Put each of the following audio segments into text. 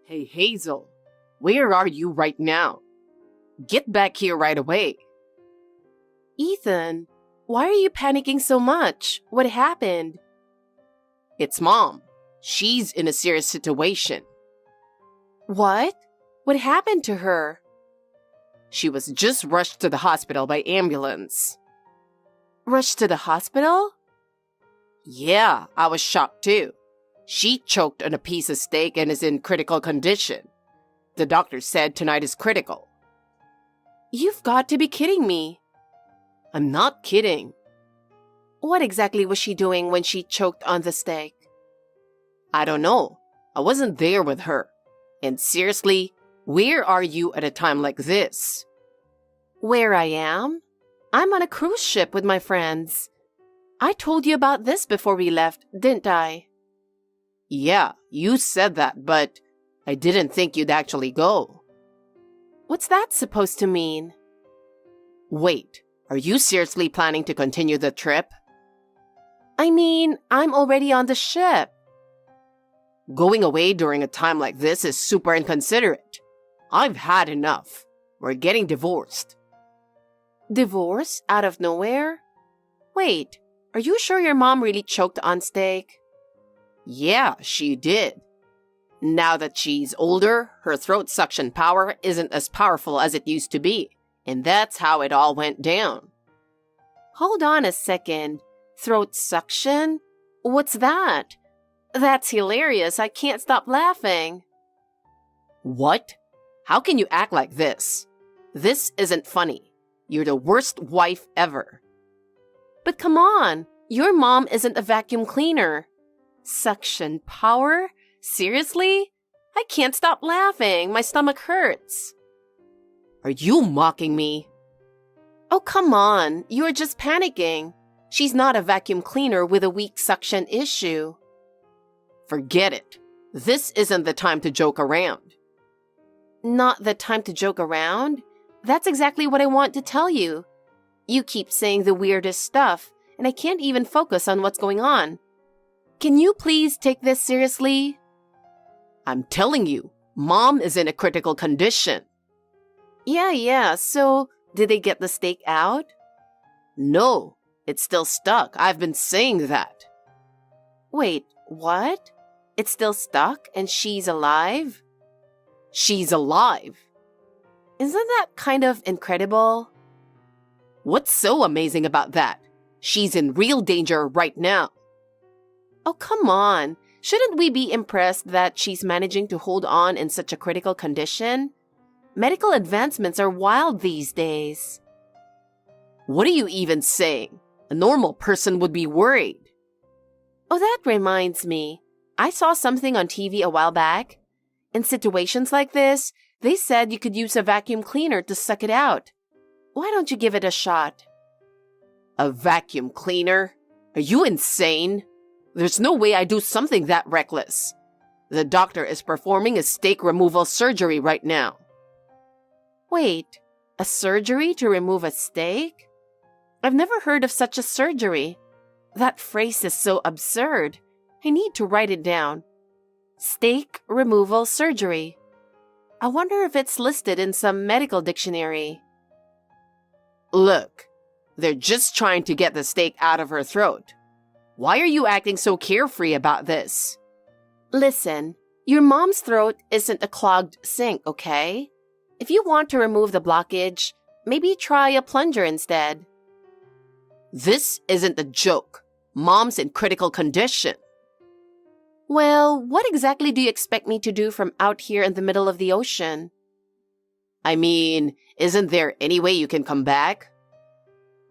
Hey Hazel, where are you right now? Get back here right away. Ethan, why are you panicking so much? What happened? It's Mom. She's in a serious situation. What? What happened to her? She was just rushed to the hospital by ambulance. Rushed to the hospital? Yeah, I was shocked too. She choked on a piece of steak and is in critical condition. The doctor said tonight is critical. You've got to be kidding me. I'm not kidding. What exactly was she doing when she choked on the steak? I don't know. I wasn't there with her. And seriously, where are you at a time like this? Where I am? I'm on a cruise ship with my friends. I told you about this before we left, didn't I? Yeah, you said that, but I didn't think you'd actually go. What's that supposed to mean? Wait, are you seriously planning to continue the trip? I mean, I'm already on the ship. Going away during a time like this is super inconsiderate. I've had enough. We're getting divorced. Divorce out of nowhere? Wait, are you sure your mom really choked on steak? Yeah, she did. Now that she's older, her throat suction power isn't as powerful as it used to be, and that's how it all went down. Hold on a second. Throat suction? What's that? That's hilarious. I can't stop laughing. What? How can you act like this? This isn't funny. You're the worst wife ever. But come on, your mom isn't a vacuum cleaner. Suction power? Seriously? I can't stop laughing. My stomach hurts. Are you mocking me? Oh, come on. You're just panicking. She's not a vacuum cleaner with a weak suction issue. Forget it. This isn't the time to joke around. Not the time to joke around? That's exactly what I want to tell you. You keep saying the weirdest stuff, and I can't even focus on what's going on. Can you please take this seriously? I'm telling you, Mom is in a critical condition. Yeah, so did they get the steak out? No, it's still stuck. I've been saying that. Wait, what? It's still stuck and she's alive? She's alive. Isn't that kind of incredible? What's so amazing about that? She's in real danger right now. Oh, come on. Shouldn't we be impressed that she's managing to hold on in such a critical condition? Medical advancements are wild these days. What are you even saying? A normal person would be worried. Oh, that reminds me. I saw something on TV a while back. In situations like this, they said you could use a vacuum cleaner to suck it out. Why don't you give it a shot? A vacuum cleaner? Are you insane? There's no way I do something that reckless. The doctor is performing a steak removal surgery right now. Wait, a surgery to remove a steak? I've never heard of such a surgery. That phrase is so absurd. I need to write it down. Steak removal surgery. I wonder if it's listed in some medical dictionary. Look, they're just trying to get the steak out of her throat. Why are you acting so carefree about this? Listen, your mom's throat isn't a clogged sink, okay? If you want to remove the blockage, maybe try a plunger instead. This isn't a joke. Mom's in critical condition. Well, what exactly do you expect me to do from out here in the middle of the ocean? I mean, isn't there any way you can come back?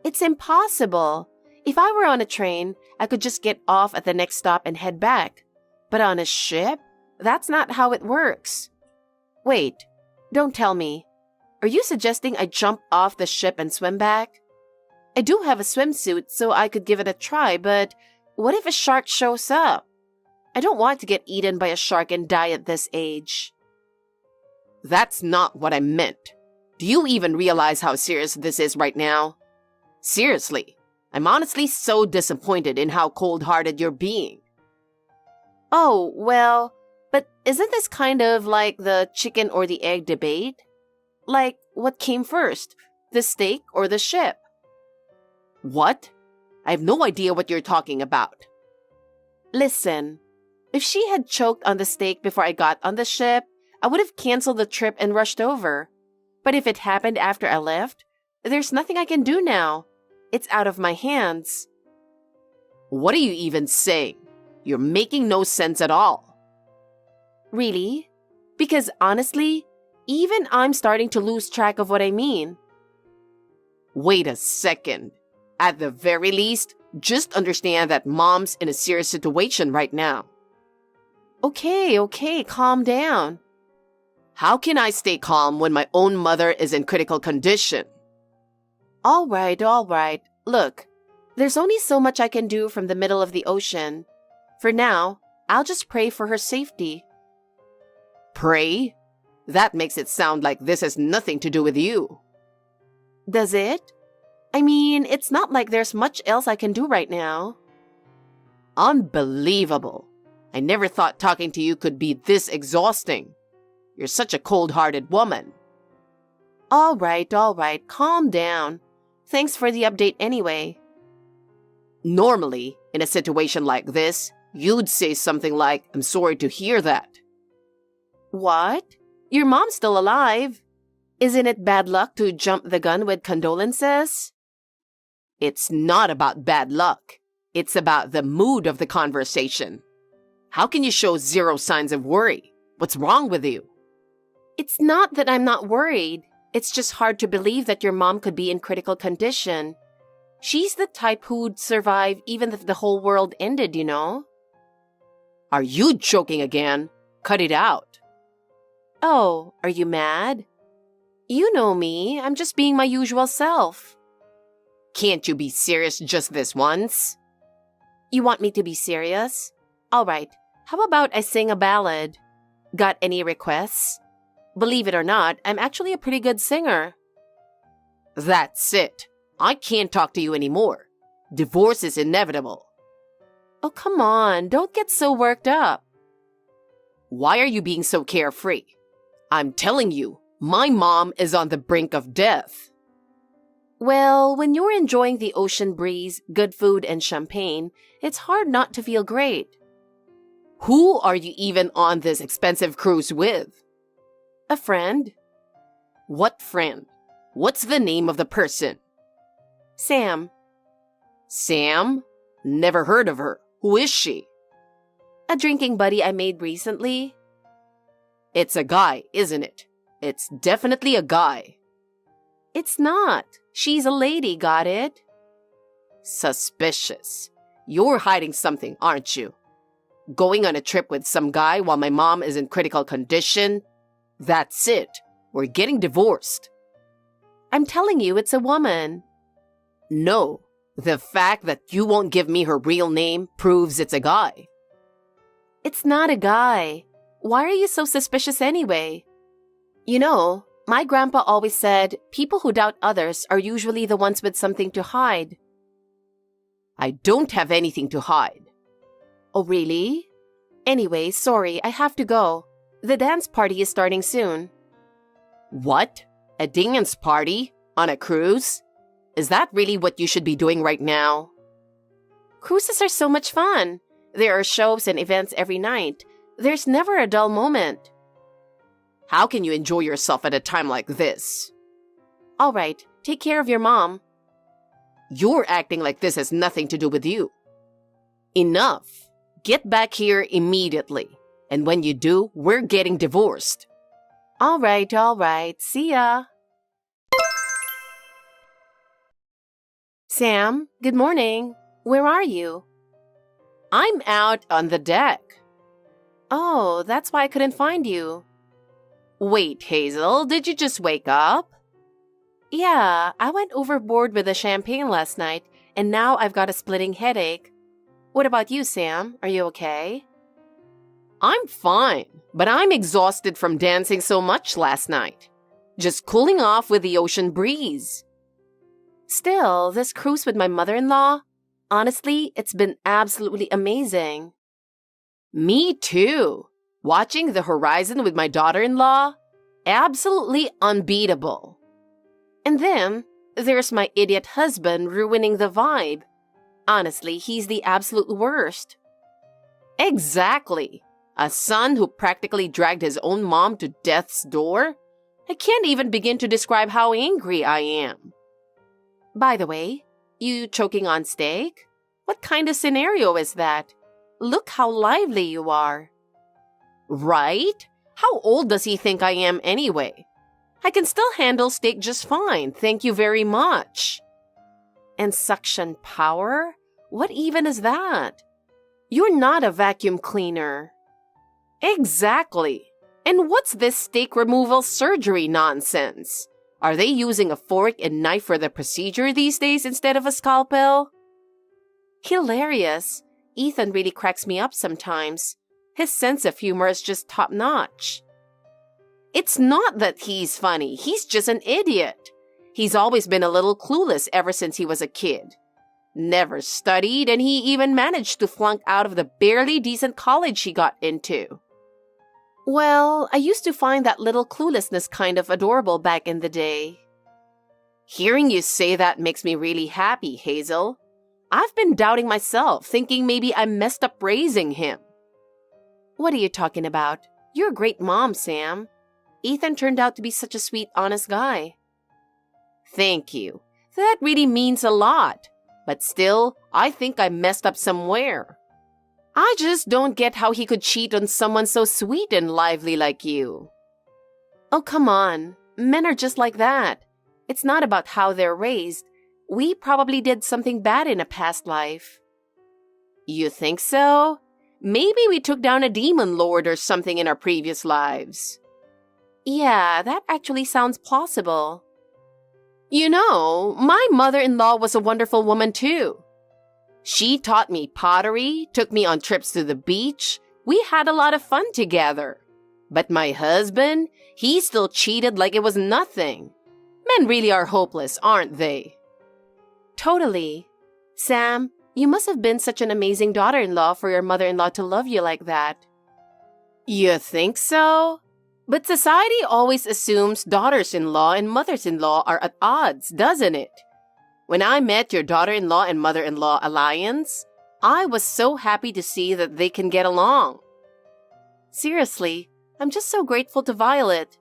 It's impossible. If I were on a train, I could just get off at the next stop and head back. But on a ship, that's not how it works. Wait, don't tell me. Are you suggesting I jump off the ship and swim back? I do have a swimsuit, so I could give it a try, but what if a shark shows up? I don't want to get eaten by a shark and die at this age. That's not what I meant. Do you even realize how serious this is right now? Seriously, I'm honestly so disappointed in how cold-hearted you're being. Oh, well, But isn't this kind of like the chicken or the egg debate? Like, what came first, the steak or the ship? What? I have no idea what you're talking about. Listen, if she had choked on the steak before I got on the ship, I would have canceled the trip and rushed over. But if it happened after I left, there's nothing I can do now. It's out of my hands. What are you even saying? You're making no sense at all. Really? Because honestly, even I'm starting to lose track of what I mean. Wait a second. At the very least, just understand that Mom's in a serious situation right now. Okay, calm down. How can I stay calm when my own mother is in critical condition? All right. Look, there's only so much I can do from the middle of the ocean. For now, I'll just pray for her safety. Pray? That makes it sound like this has nothing to do with you. Does it? I mean, it's not like there's much else I can do right now. Unbelievable. I never thought talking to you could be this exhausting. You're such a cold-hearted woman. All right, calm down. Thanks for the update anyway. Normally, in a situation like this, you'd say something like, "I'm sorry to hear that." What? Your mom's still alive. Isn't it bad luck to jump the gun with condolences? It's not about bad luck. It's about the mood of the conversation. How can you show zero signs of worry? What's wrong with you? It's not that I'm not worried. It's just hard to believe that your mom could be in critical condition. She's the type who'd survive even if the whole world ended, you know? Are you joking again? Cut it out. Oh, are you mad? You know me. I'm just being my usual self. Can't you be serious just this once? You want me to be serious? All right. How about I sing a ballad? Got any requests? Believe it or not, I'm actually a pretty good singer. That's it. I can't talk to you anymore. Divorce is inevitable. Oh, come on. Don't get so worked up. Why are you being so carefree? I'm telling you, my mom is on the brink of death. Well, when you're enjoying the ocean breeze, good food, and champagne, it's hard not to feel great. Who are you even on this expensive cruise with? A friend. What friend? What's the name of the person? Sam. Sam? Never heard of her. Who is she? A drinking buddy I made recently. It's a guy, isn't it? It's definitely a guy. It's not. She's a lady, got it? Suspicious. You're hiding something, aren't you? Going on a trip with some guy while my mom is in critical condition? That's it. We're getting divorced. I'm telling you, it's a woman. No. The fact that you won't give me her real name proves it's a guy. It's not a guy. Why are you so suspicious anyway? You know, my grandpa always said people who doubt others are usually the ones with something to hide. I don't have anything to hide. Oh, really? Anyway, sorry, I have to go. The dance party is starting soon. What? A dance party? On a cruise? Is that really what you should be doing right now? Cruises are so much fun. There are shows and events every night. There's never a dull moment. How can you enjoy yourself at a time like this? All right, take care of your mom. You're acting like this has nothing to do with you. Enough. Get back here immediately. And when you do, we're getting divorced. All right. See ya. Sam, good morning. Where are you? I'm out on the deck. Oh, that's why I couldn't find you. Wait, Hazel, did you just wake up? Yeah, I went overboard with the champagne last night, and now I've got a splitting headache. What about you, Sam? Are you okay? I'm fine, but I'm exhausted from dancing so much last night. Just cooling off with the ocean breeze. Still, this cruise with my mother-in-law, honestly, it's been absolutely amazing. Me too. Watching the horizon with my daughter-in-law? Absolutely unbeatable. And then, there's my idiot husband ruining the vibe. Honestly, he's the absolute worst. Exactly. A son who practically dragged his own mom to death's door? I can't even begin to describe how angry I am. By the way, you choking on steak? What kind of scenario is that? Look how lively you are. Right? How old does he think I am anyway? I can still handle steak just fine, thank you very much. And suction power? What even is that? You're not a vacuum cleaner. Exactly. And what's this steak removal surgery nonsense? Are they using a fork and knife for the procedure these days instead of a scalpel? Hilarious. Ethan really cracks me up sometimes. His sense of humor is just top-notch. It's not that he's funny, he's just an idiot. He's always been a little clueless ever since he was a kid. Never studied, and he even managed to flunk out of the barely decent college he got into. Well, I used to find that little cluelessness kind of adorable back in the day. Hearing you say that makes me really happy, Hazel. I've been doubting myself, thinking maybe I messed up raising him. What are you talking about? You're a great mom, Sam. Ethan turned out to be such a sweet, honest guy. Thank you. That really means a lot. But still, I think I messed up somewhere. I just don't get how he could cheat on someone so sweet and lively like you. Oh, come on. Men are just like that. It's not about how they're raised. We probably did something bad in a past life. You think so? Maybe we took down a demon lord or something in our previous lives. Yeah, that actually sounds plausible. You know, my mother-in-law was a wonderful woman too. She taught me pottery, took me on trips to the beach. We had a lot of fun together. But my husband, he still cheated like it was nothing. Men really are hopeless, aren't they? Totally. Sam, you must have been such an amazing daughter-in-law for your mother-in-law to love you like that. You think so? But society always assumes daughters-in-law and mothers-in-law are at odds, doesn't it? When I met your daughter-in-law and mother-in-law alliance, I was so happy to see that they can get along. Seriously, I'm just so grateful to Violet.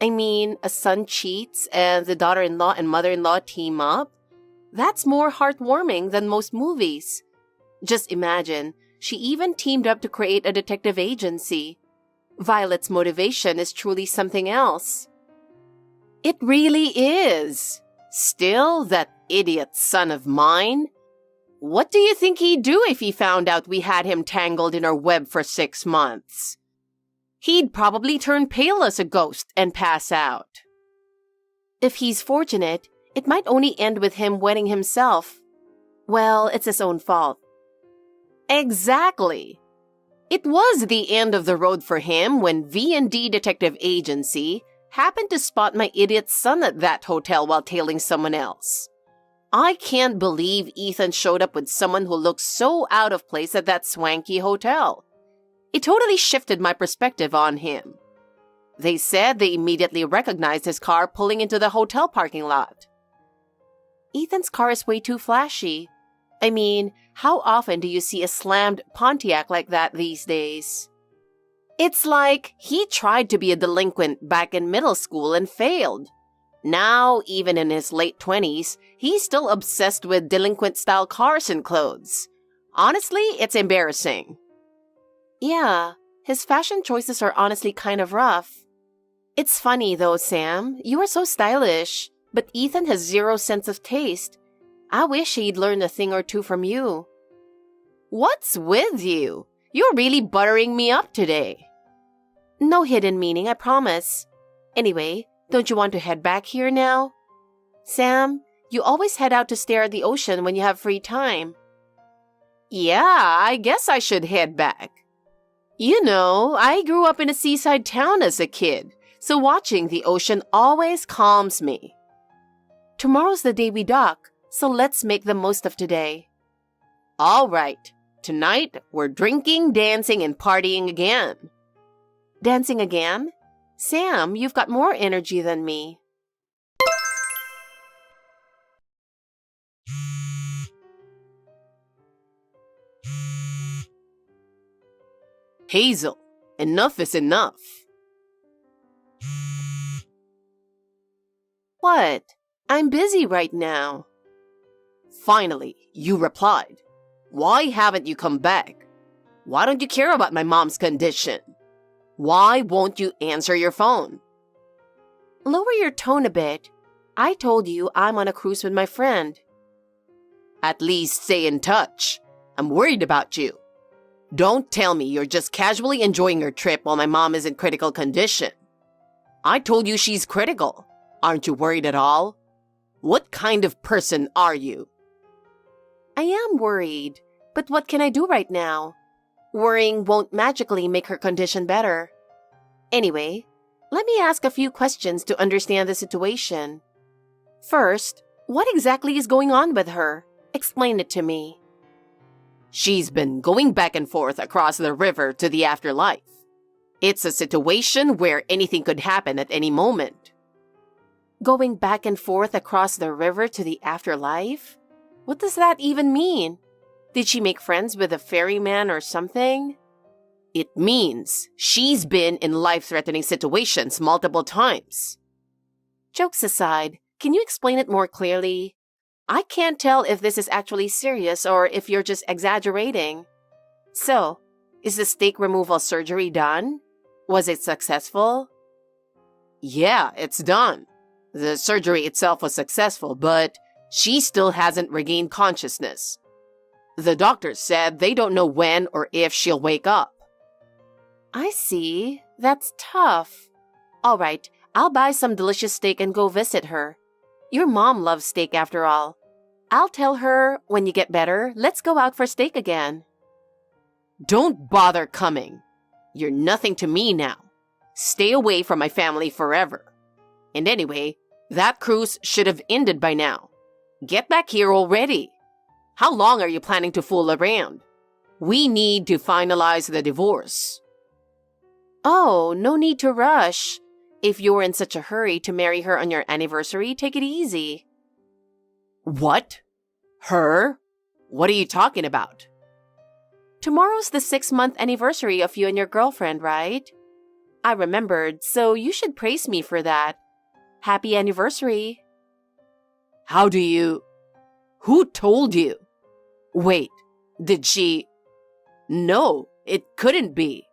I mean, a son cheats and the daughter-in-law and mother-in-law team up? That's more heartwarming than most movies. Just imagine, she even teamed up to create a detective agency. Violet's motivation is truly something else. It really is. Still, that idiot son of mine. What do you think he'd do if he found out we had him tangled in our web for 6 months? He'd probably turn pale as a ghost and pass out. If he's fortunate, it might only end with him wetting himself. Well, it's his own fault. Exactly. It was the end of the road for him when V&D Detective Agency happened to spot my idiot son at that hotel while tailing someone else. I can't believe Ethan showed up with someone who looked so out of place at that swanky hotel. It totally shifted my perspective on him. They said they immediately recognized his car pulling into the hotel parking lot. Ethan's car is way too flashy. I mean, how often do you see a slammed Pontiac like that these days? It's like he tried to be a delinquent back in middle school and failed. Now, even in his late 20s, he's still obsessed with delinquent-style cars and clothes. Honestly, it's embarrassing. Yeah, his fashion choices are honestly kind of rough. It's funny though, Sam. You are so stylish, but Ethan has zero sense of taste. I wish he'd learned a thing or two from you. What's with you? You're really buttering me up today. No hidden meaning, I promise. Anyway, don't you want to head back here now? Sam, you always head out to stare at the ocean when you have free time. Yeah, I guess I should head back. You know, I grew up in a seaside town as a kid, so watching the ocean always calms me. Tomorrow's the day we dock, so let's make the most of today. All right. Tonight, we're drinking, dancing, and partying again. Dancing again? Sam, you've got more energy than me. Hazel, enough is enough. What? I'm busy right now. Finally, you replied. Why haven't you come back? Why don't you care about my mom's condition? Why won't you answer your phone? Lower your tone a bit. I told you I'm on a cruise with my friend. At least stay in touch. I'm worried about you. Don't tell me you're just casually enjoying your trip while my mom is in critical condition. I told you she's critical. Aren't you worried at all? What kind of person are you? I am worried, but what can I do right now? Worrying won't magically make her condition better. Anyway, let me ask a few questions to understand the situation. First, what exactly is going on with her? Explain it to me. She's been going back and forth across the river to the afterlife. It's a situation where anything could happen at any moment. Going back and forth across the river to the afterlife? What does that even mean? Did she make friends with a ferryman or something? It means she's been in life-threatening situations multiple times. Jokes aside, can you explain it more clearly? I can't tell if this is actually serious or if you're just exaggerating. So, is the stake removal surgery done? Was it successful? Yeah, it's done. The surgery itself was successful, but she still hasn't regained consciousness. The doctors said they don't know when or if she'll wake up. I see. That's tough. All right, I'll buy some delicious steak and go visit her. Your mom loves steak after all. I'll tell her, when you get better, let's go out for steak again. Don't bother coming. You're nothing to me now. Stay away from my family forever. And anyway, that cruise should have ended by now. Get back here already. How long are you planning to fool around? We need to finalize the divorce. Oh, no need to rush. If you're in such a hurry to marry her on your anniversary, take it easy. What? Her? What are you talking about? Tomorrow's the 6-month anniversary of you and your girlfriend, right? I remembered, so you should praise me for that. Happy anniversary. How do you... Who told you? Wait, did she... No, it couldn't be.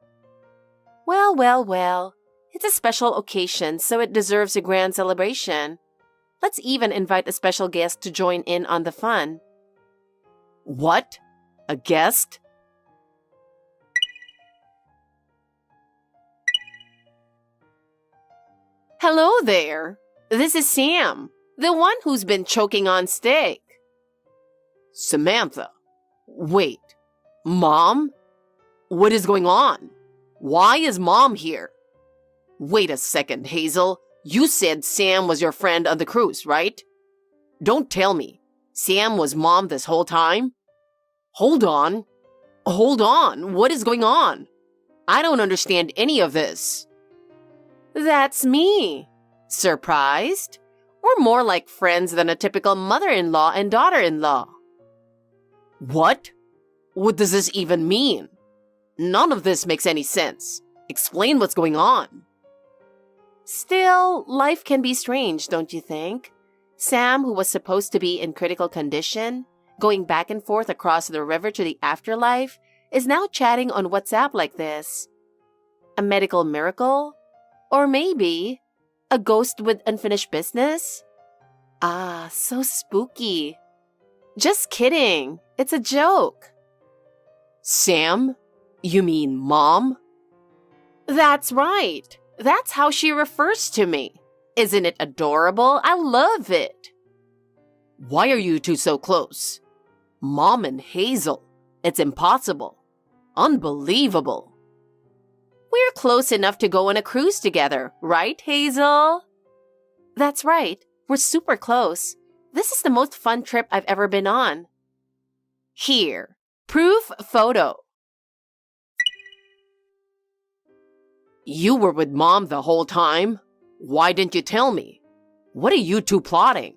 Well. It's a special occasion, so it deserves a grand celebration. Let's even invite a special guest to join in on the fun. What? A guest? Hello there. This is Sam, the one who's been choking on steak. Samantha. Wait. Mom? What is going on? Why is Mom here? Wait a second, Hazel. You said Sam was your friend on the cruise, right? Don't tell me. Sam was Mom this whole time? Hold on. What is going on? I don't understand any of this. That's me. Surprised? We're more like friends than a typical mother-in-law and daughter-in-law. What? What does this even mean? None of this makes any sense. Explain what's going on. Still, life can be strange, don't you think? Sam, who was supposed to be in critical condition, going back and forth across the river to the afterlife, is now chatting on WhatsApp like this. A medical miracle? Or maybe a ghost with unfinished business? Ah, so spooky. Just kidding. It's a joke. Sam? You mean Mom? That's right. That's how she refers to me. Isn't it adorable? I love it. Why are you two so close? Mom and Hazel. It's impossible. Unbelievable. We're close enough to go on a cruise together, right, Hazel? That's right. We're super close. This is the most fun trip I've ever been on. Here, proof photo. You were with Mom the whole time? Why didn't you tell me? What are you two plotting?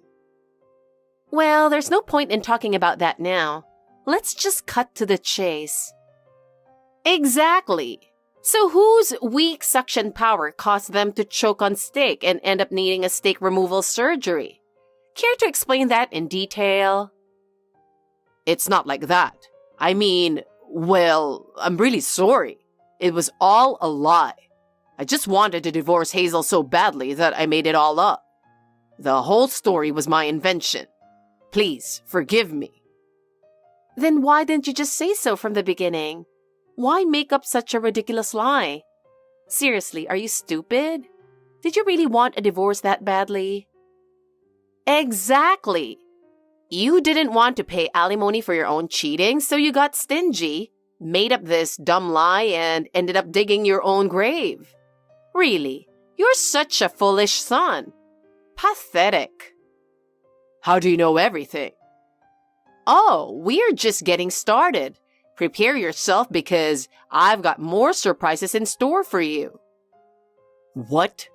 Well, there's no point in talking about that now. Let's just cut to the chase. Exactly. So whose weak suction power caused them to choke on steak and end up needing a steak removal surgery? Care to explain that in detail? It's not like that. I mean, well, I'm really sorry. It was all a lie. I just wanted to divorce Hazel so badly that I made it all up. The whole story was my invention. Please, forgive me. Then why didn't you just say so from the beginning? Why make up such a ridiculous lie? Seriously, are you stupid? Did you really want a divorce that badly? Exactly. You didn't want to pay alimony for your own cheating, so you got stingy, made up this dumb lie, and ended up digging your own grave. Really, you're such a foolish son. Pathetic. How do you know everything? Oh, we're just getting started. Prepare yourself because I've got more surprises in store for you. What?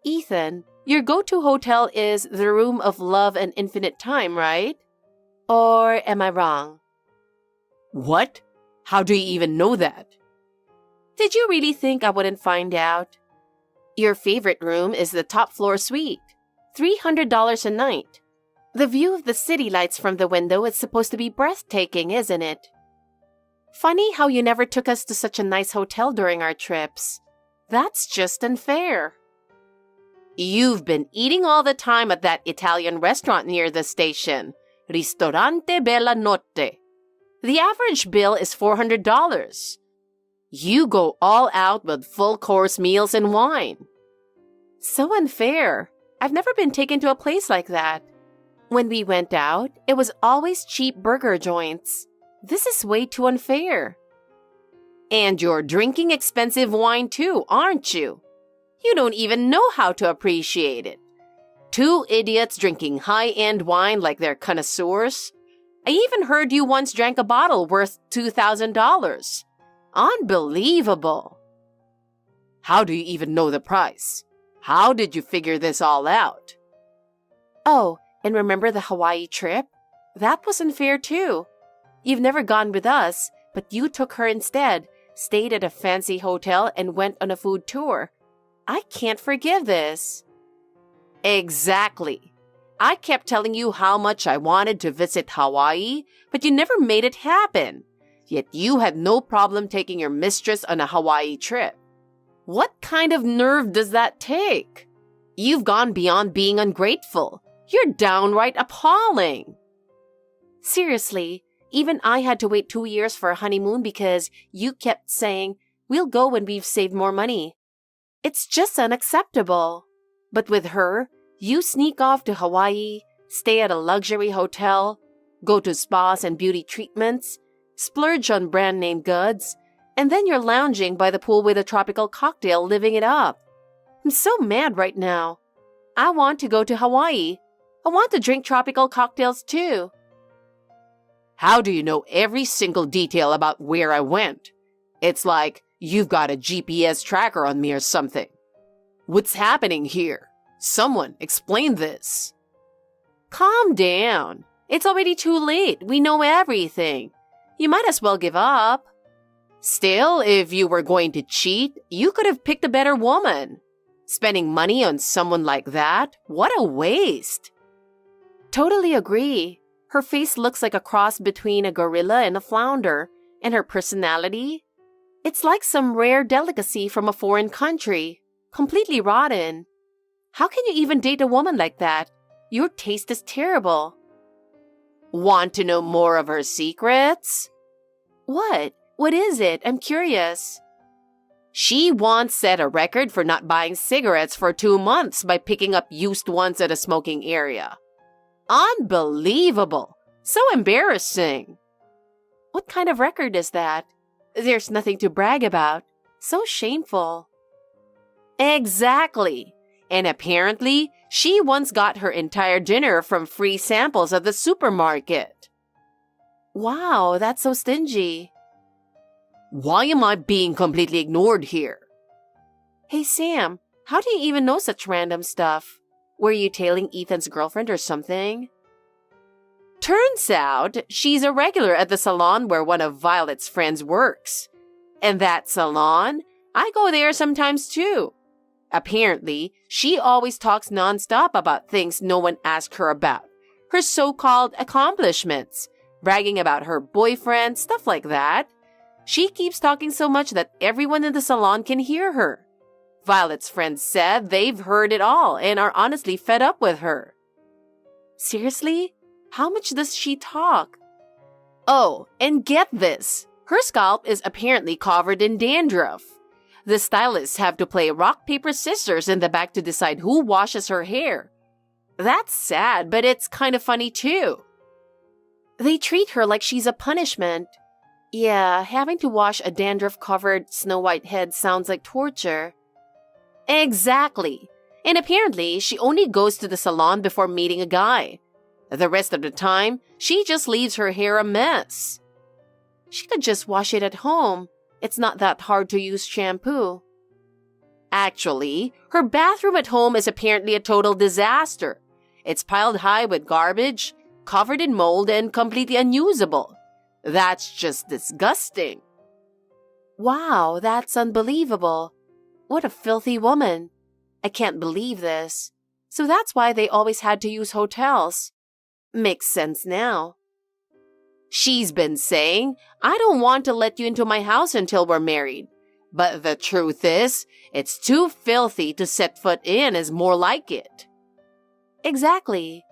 Ethan, your go-to hotel is the Room of Love and Infinite Time, right? Or am I wrong? What? How do you even know that? Did you really think I wouldn't find out? Your favorite room is the top floor suite, $300 a night. The view of the city lights from the window is supposed to be breathtaking, isn't it? Funny how you never took us to such a nice hotel during our trips. That's just unfair. You've been eating all the time at that Italian restaurant near the station, Ristorante Bella Notte. The average bill is $400. You go all out with full-course meals and wine. So unfair. I've never been taken to a place like that. When we went out, it was always cheap burger joints. This is way too unfair. And you're drinking expensive wine too, aren't you? You don't even know how to appreciate it. Two idiots drinking high-end wine like they're connoisseurs. I even heard you once drank a bottle worth $2,000. Unbelievable. How do you even know the price? How did you figure this all out? Oh, and remember the Hawaii trip? That was unfair too. You've never gone with us, but you took her instead, stayed at a fancy hotel, and went on a food tour. I can't forgive this. Exactly. I kept telling you how much I wanted to visit Hawaii, but you never made it happen. Yet you had no problem taking your mistress on a Hawaii trip. What kind of nerve does that take? You've gone beyond being ungrateful. You're downright appalling. Seriously, even I had to wait 2 years for a honeymoon because you kept saying, we'll go when we've saved more money. It's just unacceptable. But with her, you sneak off to Hawaii, stay at a luxury hotel, go to spas and beauty treatments, splurge on brand name goods, and then you're lounging by the pool with a tropical cocktail, living it up. I'm so mad right now. I want to go to Hawaii. I want to drink tropical cocktails too. How do you know every single detail about where I went? It's like you've got a GPS tracker on me or something. What's happening here? Someone explain this. Calm down. It's already too late. We know everything. You might as well give up. Still, if you were going to cheat, you could have picked a better woman. Spending money on someone like that? What a waste. Totally agree. Her face looks like a cross between a gorilla and a flounder. And her personality? It's like some rare delicacy from a foreign country. Completely rotten. How can you even date a woman like that? Your taste is terrible. Want to know more of her secrets? What? What is it? I'm curious. She once set a record for not buying cigarettes for 2 months by picking up used ones at a smoking area. Unbelievable! So embarrassing. What kind of record is that? There's nothing to brag about. So shameful. Exactly. And apparently, she once got her entire dinner from free samples at the supermarket. Wow, that's so stingy. Why am I being completely ignored here? Hey Sam, how do you even know such random stuff? Were you tailing Ethan's girlfriend or something? Turns out she's a regular at the salon where one of Violet's friends works. And that salon, I go there sometimes too. Apparently, she always talks nonstop about things no one asked her about. Her so-called accomplishments, bragging about her boyfriend, stuff like that. She keeps talking so much that everyone in the salon can hear her. Violet's friends said they've heard it all and are honestly fed up with her. Seriously? How much does she talk? Oh, and get this. Her scalp is apparently covered in dandruff. The stylists have to play rock, paper, scissors in the back to decide who washes her hair. That's sad, but it's kind of funny too. They treat her like she's a punishment. Yeah, having to wash a dandruff-covered Snow White head sounds like torture. Exactly. And apparently, she only goes to the salon before meeting a guy. The rest of the time, she just leaves her hair a mess. She could just wash it at home. It's not that hard to use shampoo. Actually, her bathroom at home is apparently a total disaster. It's piled high with garbage, covered in mold, and completely unusable. That's just disgusting. Wow, that's unbelievable. What a filthy woman. I can't believe this. So that's why they always had to use hotels. Makes sense now. She's been saying, I don't want to let you into my house until we're married. But the truth is, it's too filthy to set foot in is more like it. Exactly.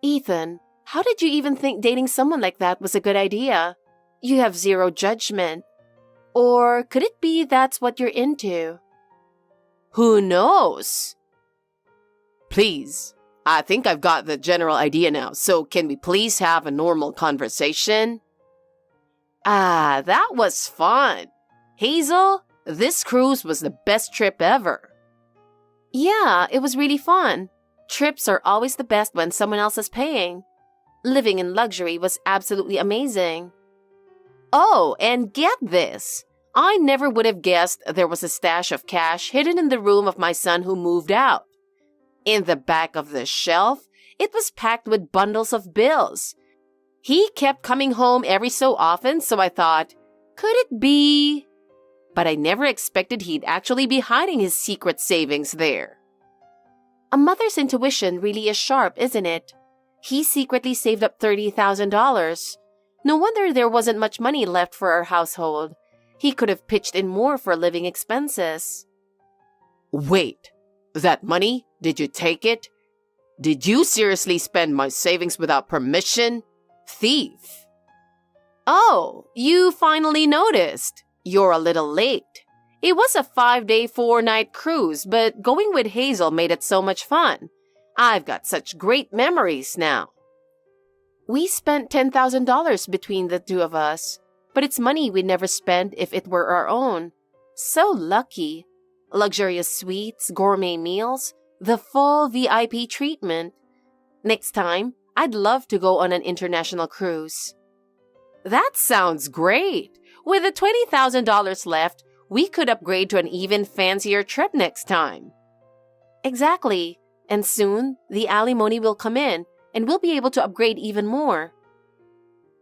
Ethan, how did you even think dating someone like that was a good idea? You have zero judgment. Or could it be that's what you're into? Who knows? Please, I think I've got the general idea now, so can we please have a normal conversation? That was fun. Hazel, this cruise was the best trip ever. Yeah, it was really fun. Trips are always the best when someone else is paying. Living in luxury was absolutely amazing. Oh, and get this. I never would have guessed there was a stash of cash hidden in the room of my son who moved out. In the back of the shelf, it was packed with bundles of bills. He kept coming home every so often, so I thought, could it be? But I never expected he'd actually be hiding his secret savings there. A mother's intuition really is sharp, isn't it? He secretly saved up $30,000. No wonder there wasn't much money left for our household. He could have pitched in more for living expenses. Wait, that money? Did you take it? Did you seriously spend my savings without permission? Thief! Oh, you finally noticed. You're a little late. It was a 5-day, 4-night cruise, but going with Hazel made it so much fun. I've got such great memories now. We spent $10,000 between the two of us, but it's money we'd never spend if it were our own. So lucky. Luxurious suites, gourmet meals, the full VIP treatment. Next time, I'd love to go on an international cruise. That sounds great. With the $20,000 left, we could upgrade to an even fancier trip next time. Exactly. And soon, the alimony will come in, and we'll be able to upgrade even more.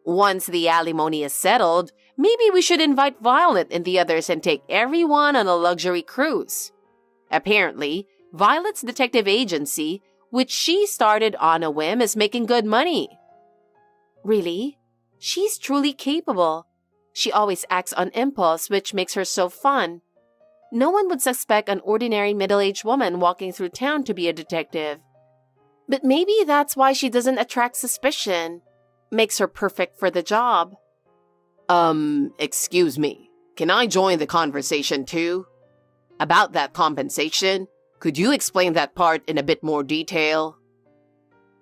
Once the alimony is settled, maybe we should invite Violet and the others and take everyone on a luxury cruise. Apparently, Violet's detective agency, which she started on a whim, is making good money. Really? She's truly capable. She always acts on impulse, which makes her so fun. No one would suspect an ordinary middle-aged woman walking through town to be a detective. But maybe that's why she doesn't attract suspicion. Makes her perfect for the job. Excuse me. Can I join the conversation too? About that compensation, could you explain that part in a bit more detail?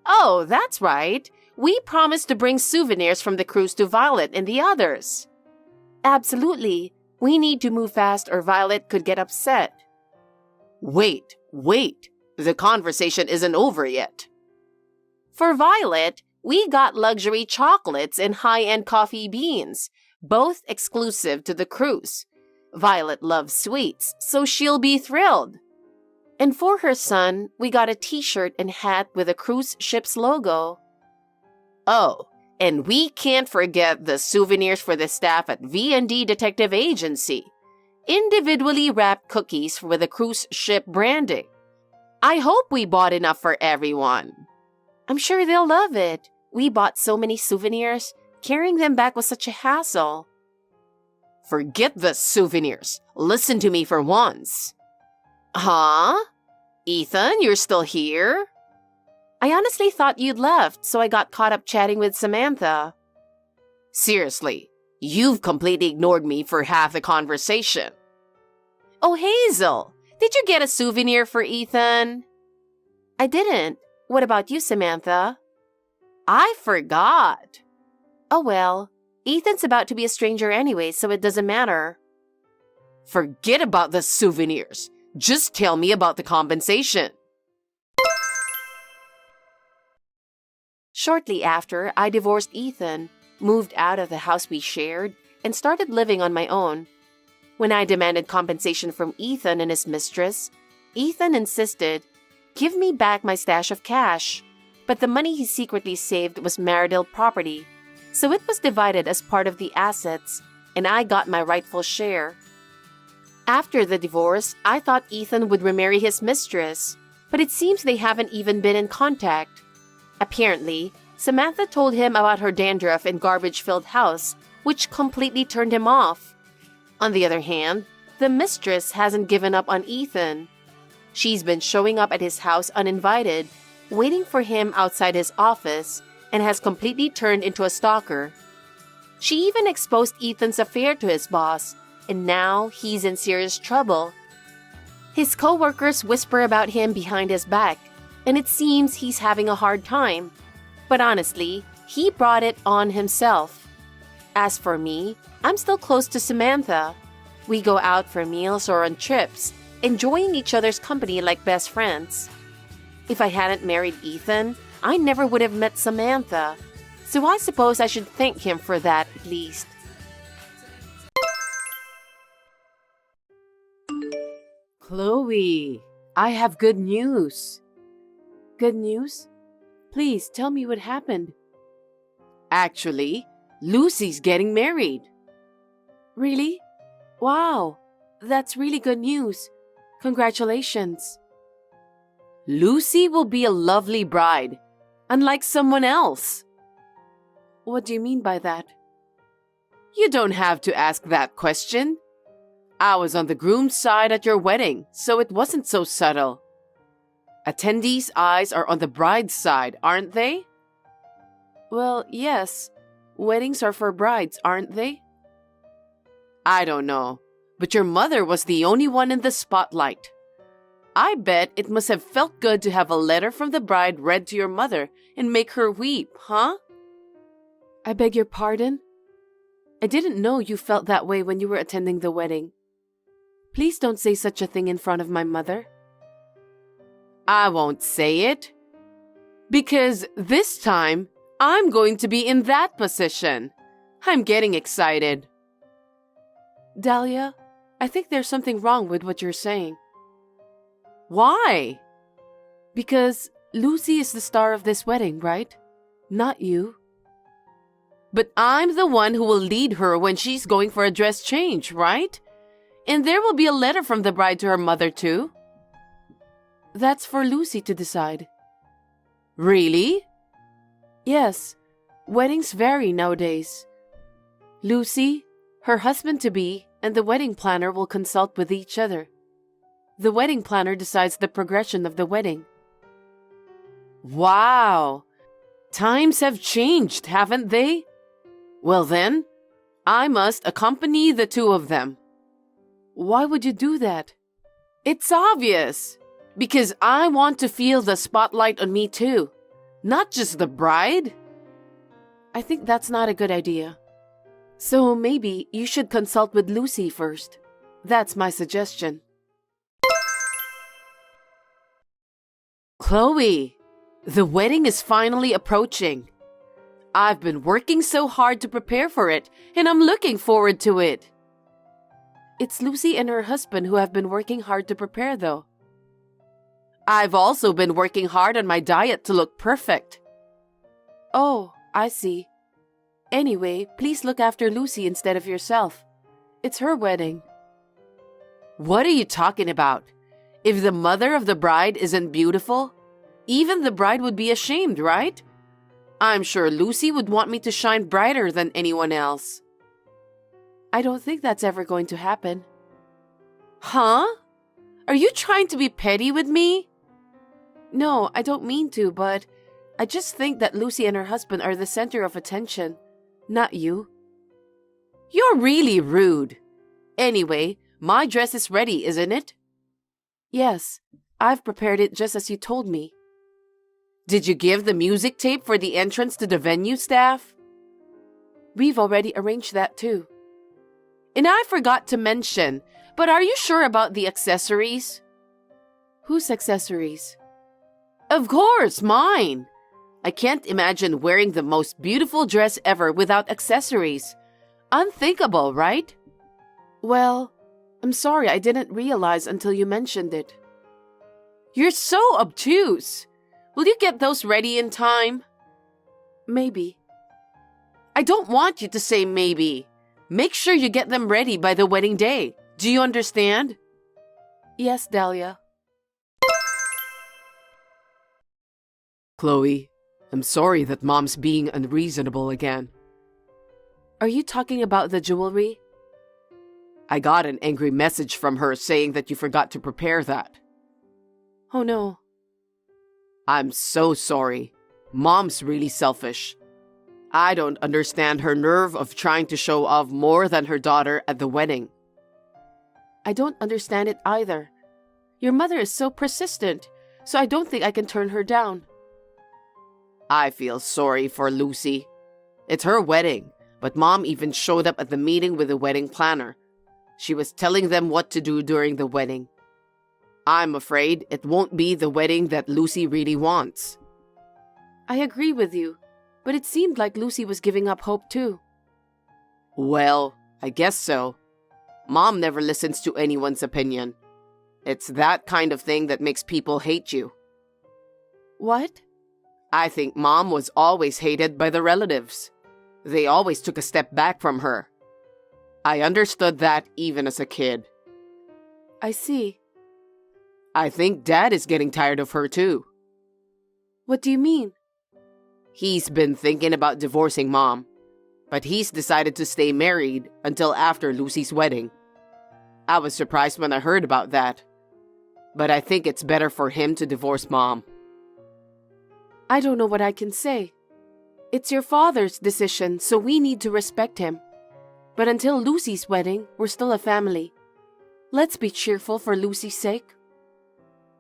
Oh, that's right. We promised to bring souvenirs from the cruise to Violet and the others. Absolutely. We need to move fast or Violet could get upset. Wait. The conversation isn't over yet. For Violet, we got luxury chocolates and high-end coffee beans, both exclusive to the cruise. Violet loves sweets, so she'll be thrilled. And for her son, we got a t-shirt and hat with a cruise ship's logo. Oh, and we can't forget the souvenirs for the staff at V&D Detective Agency. Individually wrapped cookies with the cruise ship branding. I hope we bought enough for everyone. I'm sure they'll love it. We bought so many souvenirs. Carrying them back was such a hassle. Forget the souvenirs. Listen to me for once. Huh? Ethan, you're still here? I honestly thought you'd left, so I got caught up chatting with Samantha. Seriously, you've completely ignored me for half the conversation. Oh, Hazel, did you get a souvenir for Ethan? I didn't. What about you, Samantha? I forgot. Oh well, Ethan's about to be a stranger anyway, so it doesn't matter. Forget about the souvenirs. Just tell me about the compensation. Shortly after, I divorced Ethan, moved out of the house we shared, and started living on my own. When I demanded compensation from Ethan and his mistress, Ethan insisted, "Give me back my stash of cash." But the money he secretly saved was marital property, so it was divided as part of the assets, and I got my rightful share. After the divorce, I thought Ethan would remarry his mistress, but it seems they haven't even been in contact. Apparently, Samantha told him about her dandruff and garbage-filled house, which completely turned him off. On the other hand, the mistress hasn't given up on Ethan. She's been showing up at his house uninvited, waiting for him outside his office, and has completely turned into a stalker. She even exposed Ethan's affair to his boss, and now he's in serious trouble. His co-workers whisper about him behind his back, and it seems he's having a hard time. But honestly, he brought it on himself. As for me, I'm still close to Samantha. We go out for meals or on trips, enjoying each other's company like best friends. If I hadn't married Ethan, I never would have met Samantha. So I suppose I should thank him for that at least. Chloe, I have good news. Good news? Please tell me what happened. Actually, Lucy's getting married. Really? Wow, that's really good news. Congratulations. Lucy will be a lovely bride, unlike someone else. What do you mean by that? You don't have to ask that question. I was on the groom's side at your wedding, so it wasn't so subtle. Attendees' eyes are on the bride's side, aren't they? Well, yes. Weddings are for brides, aren't they? I don't know, but your mother was the only one in the spotlight. I bet it must have felt good to have a letter from the bride read to your mother and make her weep, huh? I beg your pardon? I didn't know you felt that way when you were attending the wedding. Please don't say such a thing in front of my mother. I won't say it. Because this time, I'm going to be in that position. I'm getting excited. Dahlia, I think there's something wrong with what you're saying. Why? Because Lucy is the star of this wedding, right? Not you. But I'm the one who will lead her when she's going for a dress change, right? And there will be a letter from the bride to her mother, too. That's for Lucy to decide. Really? Yes. Weddings vary nowadays. Lucy, her husband-to-be, and the wedding planner will consult with each other. The wedding planner decides the progression of the wedding. Wow! Times have changed, haven't they? Well then, I must accompany the two of them. Why would you do that? It's obvious. Because I want to feel the spotlight on me too. Not just the bride. I think that's not a good idea. So maybe you should consult with Lucy first. That's my suggestion. Chloe, the wedding is finally approaching. I've been working so hard to prepare for it, and I'm looking forward to it. It's Lucy and her husband who have been working hard to prepare, though. I've also been working hard on my diet to look perfect. Oh, I see. Anyway, please look after Lucy instead of yourself. It's her wedding. What are you talking about? If the mother of the bride isn't beautiful, even the bride would be ashamed, right? I'm sure Lucy would want me to shine brighter than anyone else. I don't think that's ever going to happen. Huh? Are you trying to be petty with me? No, I don't mean to, but I just think that Lucy and her husband are the center of attention, not you. You're really rude. Anyway, my dress is ready, isn't it? Yes, I've prepared it just as you told me. Did you give the music tape for the entrance to the venue staff? We've already arranged that too. And I forgot to mention, but are you sure about the accessories? Whose accessories? Of course, mine. I can't imagine wearing the most beautiful dress ever without accessories. Unthinkable, right? Well, I'm sorry I didn't realize until you mentioned it. You're so obtuse. Will you get those ready in time? Maybe. I don't want you to say maybe. Make sure you get them ready by the wedding day. Do you understand? Yes, Dahlia. Chloe, I'm sorry that Mom's being unreasonable again. Are you talking about the jewelry? I got an angry message from her saying that you forgot to prepare that. Oh no. I'm so sorry. Mom's really selfish. I don't understand her nerve of trying to show off more than her daughter at the wedding. I don't understand it either. Your mother is so persistent, so I don't think I can turn her down. I feel sorry for Lucy. It's her wedding, but Mom even showed up at the meeting with the wedding planner. She was telling them what to do during the wedding. I'm afraid it won't be the wedding that Lucy really wants. I agree with you, but it seemed like Lucy was giving up hope too. Well, I guess so. Mom never listens to anyone's opinion. It's that kind of thing that makes people hate you. What? I think Mom was always hated by the relatives. They always took a step back from her. I understood that even as a kid. I see. I think Dad is getting tired of her too. What do you mean? He's been thinking about divorcing Mom, but he's decided to stay married until after Lucy's wedding. I was surprised when I heard about that, but I think it's better for him to divorce Mom. I don't know what I can say. It's your father's decision, so we need to respect him. But until Lucy's wedding, we're still a family. Let's be cheerful for Lucy's sake.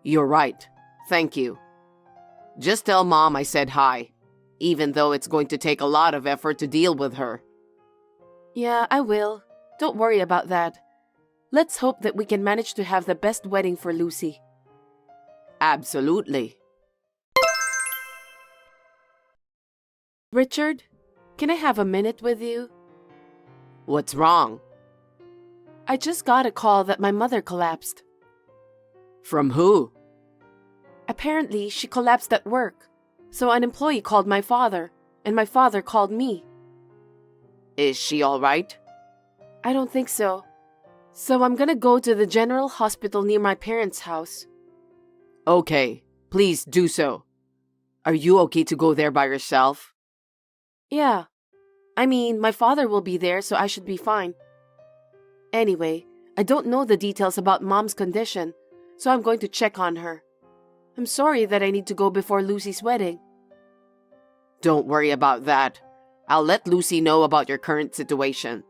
You're right. Thank you. Just tell Mom I said hi, even though it's going to take a lot of effort to deal with her. Yeah, I will. Don't worry about that. Let's hope that we can manage to have the best wedding for Lucy. Absolutely. Richard, can I have a minute with you? What's wrong? I just got a call that my mother collapsed. From who? Apparently, she collapsed at work. So an employee called my father, and my father called me. Is she all right? I don't think so. So I'm gonna go to the general hospital near my parents' house. Okay, please do so. Are you okay to go there by yourself? Yeah. I mean, my father will be there, so I should be fine. Anyway, I don't know the details about Mom's condition, so I'm going to check on her. I'm sorry that I need to go before Lucy's wedding. Don't worry about that. I'll let Lucy know about your current situation.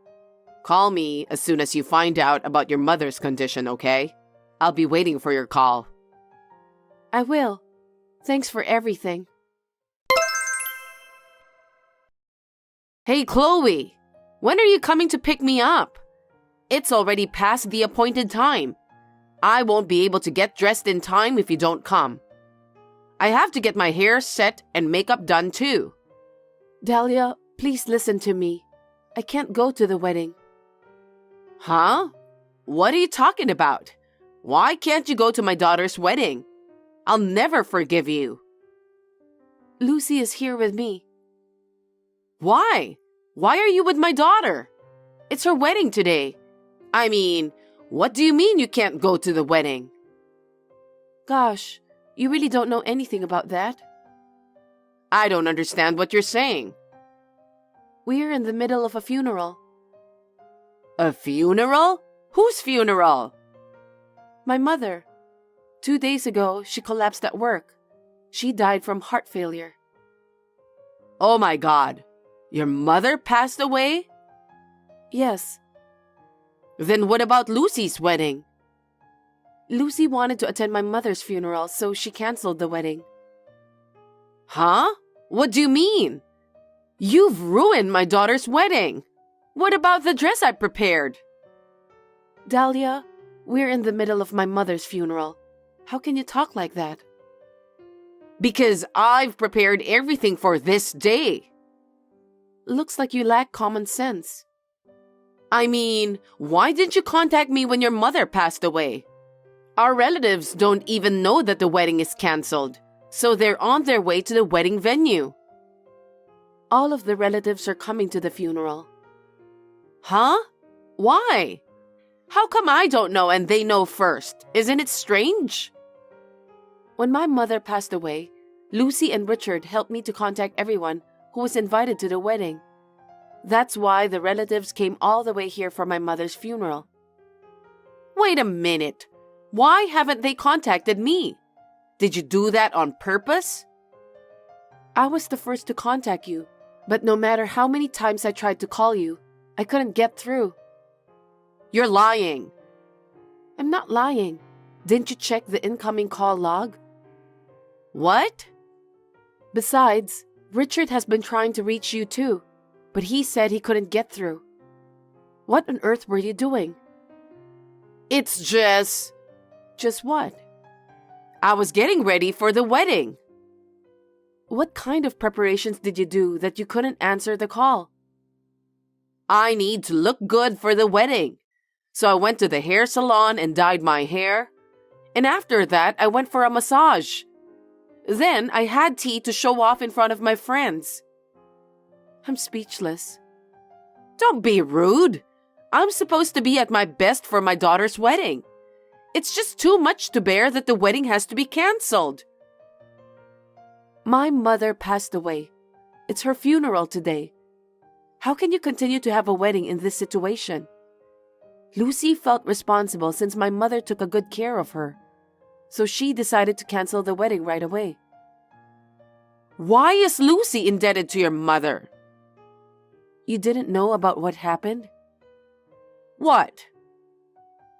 Call me as soon as you find out about your mother's condition, okay? I'll be waiting for your call. I will. Thanks for everything. Hey, Chloe! When are you coming to pick me up? It's already past the appointed time. I won't be able to get dressed in time if you don't come. I have to get my hair set and makeup done too. Dahlia, please listen to me. I can't go to the wedding. Huh? What are you talking about? Why can't you go to my daughter's wedding? I'll never forgive you. Lucy is here with me. Why? Why are you with my daughter? It's her wedding today. I mean, what do you mean you can't go to the wedding? Gosh, you really don't know anything about that. I don't understand what you're saying. We're in the middle of a funeral. A funeral? Whose funeral? My mother. 2 days ago, she collapsed at work. She died from heart failure. Oh my God. Your mother passed away? Yes. Then what about Lucy's wedding? Lucy wanted to attend my mother's funeral, so she canceled the wedding. Huh? What do you mean? You've ruined my daughter's wedding. What about the dress I prepared? Dahlia, we're in the middle of my mother's funeral. How can you talk like that? Because I've prepared everything for this day. Looks like you lack common sense. I mean, why didn't you contact me when your mother passed away? Our relatives don't even know that the wedding is canceled, so they're on their way to the wedding venue. All of the relatives are coming to the funeral. Huh? Why? How come I don't know and they know first? Isn't it strange? When my mother passed away, Lucy and Richard helped me to contact everyone who was invited to the wedding. That's why the relatives came all the way here for my mother's funeral. Wait a minute. Why haven't they contacted me? Did you do that on purpose? I was the first to contact you, but no matter how many times I tried to call you, I couldn't get through. You're lying. I'm not lying. Didn't you check the incoming call log? What? Besides, Richard has been trying to reach you too, but he said he couldn't get through. What on earth were you doing? It's just... Just what? I was getting ready for the wedding. What kind of preparations did you do that you couldn't answer the call? I need to look good for the wedding. So I went to the hair salon and dyed my hair. And after that, I went for a massage. Then I had tea to show off in front of my friends. I'm speechless. Don't be rude. I'm supposed to be at my best for my daughter's wedding. It's just too much to bear that the wedding has to be canceled. My mother passed away. It's her funeral today. How can you continue to have a wedding in this situation? Lucy felt responsible since my mother took a good care of her. So she decided to cancel the wedding right away. Why is Lucy indebted to your mother? You didn't know about what happened? What?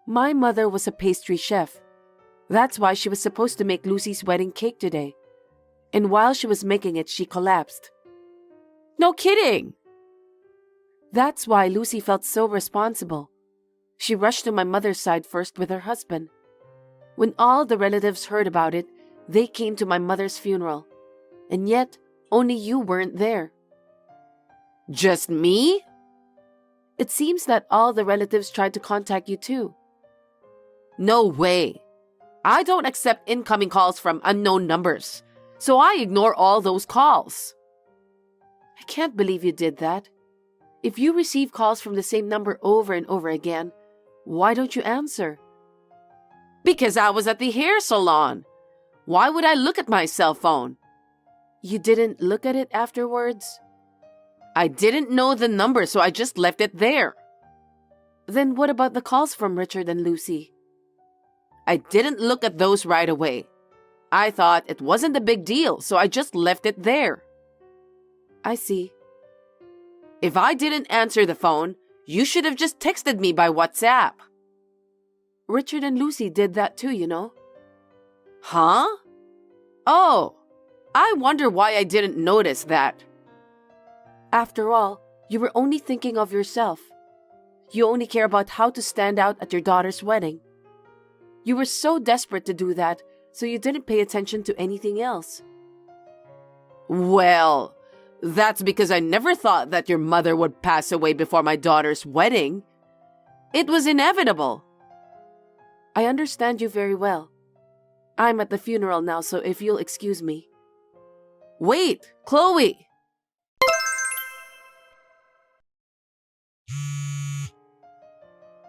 My mother was a pastry chef. That's why she was supposed to make Lucy's wedding cake today. And while she was making it, she collapsed. No kidding. That's why Lucy felt so responsible. She rushed to my mother's side first with her husband. When all the relatives heard about it, they came to my mother's funeral. And yet, only you weren't there. Just me? It seems that all the relatives tried to contact you too. No way. I don't accept incoming calls from unknown numbers, so I ignore all those calls. I can't believe you did that. If you receive calls from the same number over and over again, why don't you answer? Because I was at the hair salon. Why would I look at my cell phone? You didn't look at it afterwards? I didn't know the number, so I just left it there. Then what about the calls from Richard and Lucy? I didn't look at those right away. I thought it wasn't a big deal, so I just left it there. I see. If I didn't answer the phone, you should have just texted me by WhatsApp. Richard and Lucy did that too, you know. Huh? Oh, I wonder why I didn't notice that. After all, you were only thinking of yourself. You only care about how to stand out at your daughter's wedding. You were so desperate to do that, so you didn't pay attention to anything else. Well, that's because I never thought that your mother would pass away before my daughter's wedding. It was inevitable. I understand you very well. I'm at the funeral now, so if you'll excuse me. Wait, Chloe!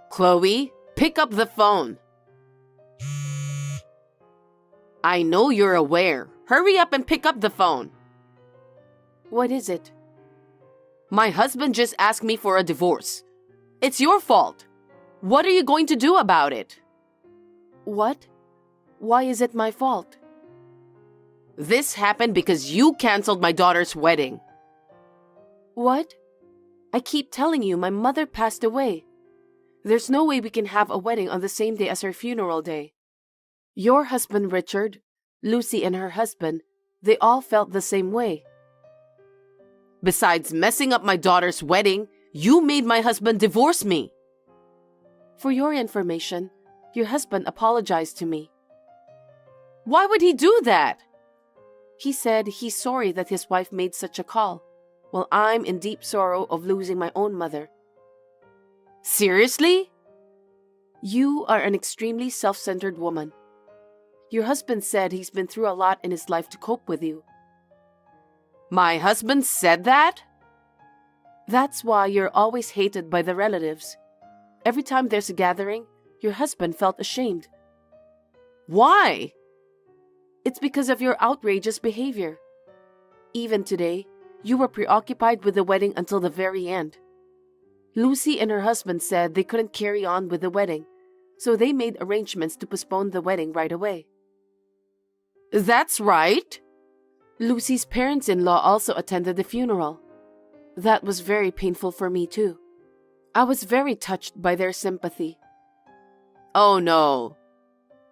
Chloe, pick up the phone. I know you're aware. Hurry up and pick up the phone. What is it? My husband just asked me for a divorce. It's your fault. What are you going to do about it? What? Why is it my fault? This happened because you canceled my daughter's wedding. What? I keep telling you my mother passed away. There's no way we can have a wedding on the same day as her funeral day. Your husband Richard, Lucy and her husband, they all felt the same way. Besides messing up my daughter's wedding, you made my husband divorce me. For your information, your husband apologized to me. Why would he do that? He said he's sorry that his wife made such a call, while I'm in deep sorrow of losing my own mother. Seriously? You are an extremely self-centered woman. Your husband said he's been through a lot in his life to cope with you. My husband said that? That's why you're always hated by the relatives. Every time there's a gathering, your husband felt ashamed. Why? It's because of your outrageous behavior. Even today, you were preoccupied with the wedding until the very end. Lucy and her husband said they couldn't carry on with the wedding, so they made arrangements to postpone the wedding right away. That's right. Lucy's parents-in-law also attended the funeral. That was very painful for me too. I was very touched by their sympathy. Oh no.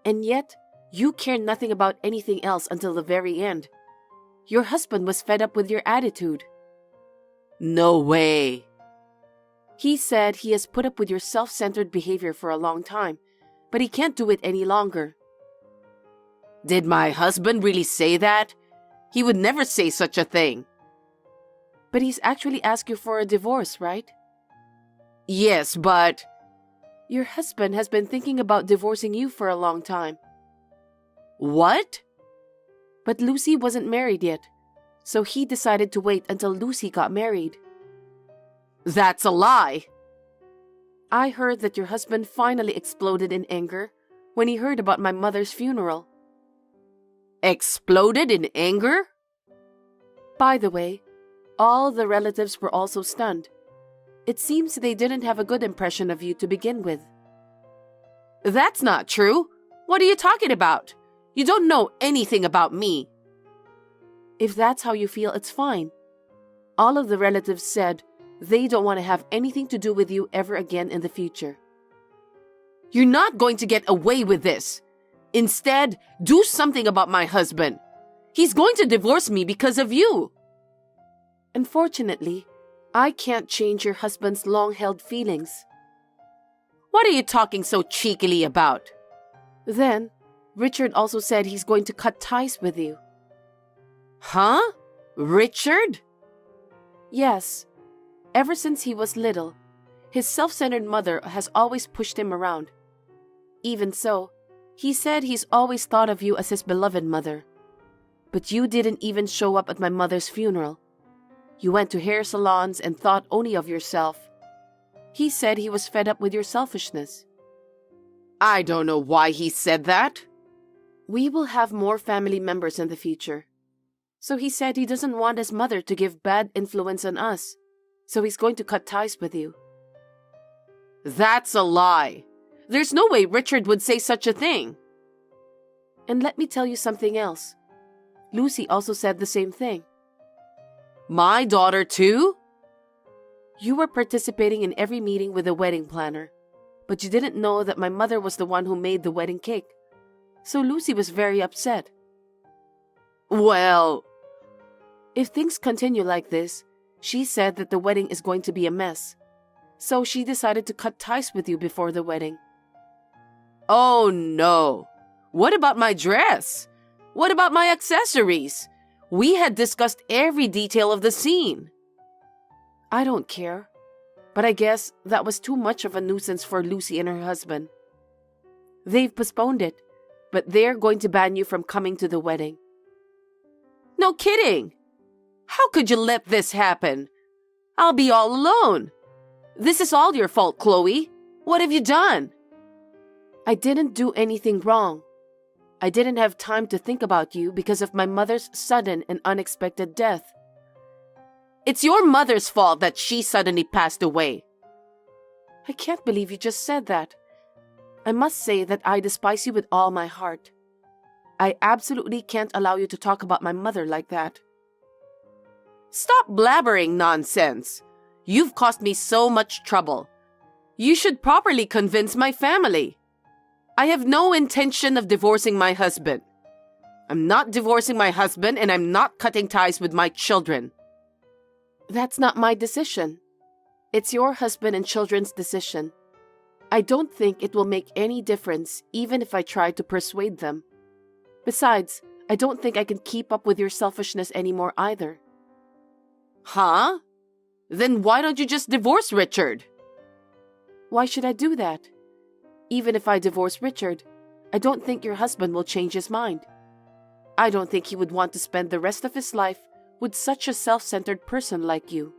And yet, you cared nothing about anything else until the very end. Your husband was fed up with your attitude. No way. He said he has put up with your self-centered behavior for a long time, but he can't do it any longer. Did my husband really say that? He would never say such a thing. But he's actually asked you for a divorce, right? Yes, but... Your husband has been thinking about divorcing you for a long time. What? But Lucy wasn't married yet, so he decided to wait until Lucy got married. That's a lie. I heard that your husband finally exploded in anger when he heard about my mother's funeral. Exploded in anger? By the way, all the relatives were also stunned. It seems they didn't have a good impression of you to begin with. That's not true. What are you talking about? You don't know anything about me. If that's how you feel, it's fine. All of the relatives said they don't want to have anything to do with you ever again in the future. You're not going to get away with this. Instead, do something about my husband. He's going to divorce me because of you. Unfortunately, I can't change your husband's long-held feelings. What are you talking so cheekily about? Then, Richard also said he's going to cut ties with you. Huh? Richard? Yes. Ever since he was little, his self-centered mother has always pushed him around. Even so, he said he's always thought of you as his beloved mother. But you didn't even show up at my mother's funeral. You went to hair salons and thought only of yourself. He said he was fed up with your selfishness. I don't know why he said that. We will have more family members in the future. So he said he doesn't want his mother to give bad influence on us. So he's going to cut ties with you. That's a lie. There's no way Richard would say such a thing. And let me tell you something else. Lucy also said the same thing. My daughter too? You were participating in every meeting with a wedding planner, but you didn't know that my mother was the one who made the wedding cake. So Lucy was very upset. Well, if things continue like this, she said that the wedding is going to be a mess. So she decided to cut ties with you before the wedding. Oh no. What about my dress? What about my accessories? We had discussed every detail of the scene. I don't care. But I guess that was too much of a nuisance for Lucy and her husband. They've postponed it, but they're going to ban you from coming to the wedding. No kidding! How could you let this happen? I'll be all alone. This is all your fault, Chloe. What have you done? I didn't do anything wrong. I didn't have time to think about you because of my mother's sudden and unexpected death. It's your mother's fault that she suddenly passed away. I can't believe you just said that. I must say that I despise you with all my heart. I absolutely can't allow you to talk about my mother like that. Stop blabbering nonsense. You've caused me so much trouble. You should properly convince my family. I have no intention of divorcing my husband. I'm not divorcing my husband and I'm not cutting ties with my children. That's not my decision. It's your husband and children's decision. I don't think it will make any difference even if I try to persuade them. Besides, I don't think I can keep up with your selfishness anymore either. Huh? Then why don't you just divorce Richard? Why should I do that? Even if I divorce Richard, I don't think your husband will change his mind. I don't think he would want to spend the rest of his life with such a self-centered person like you.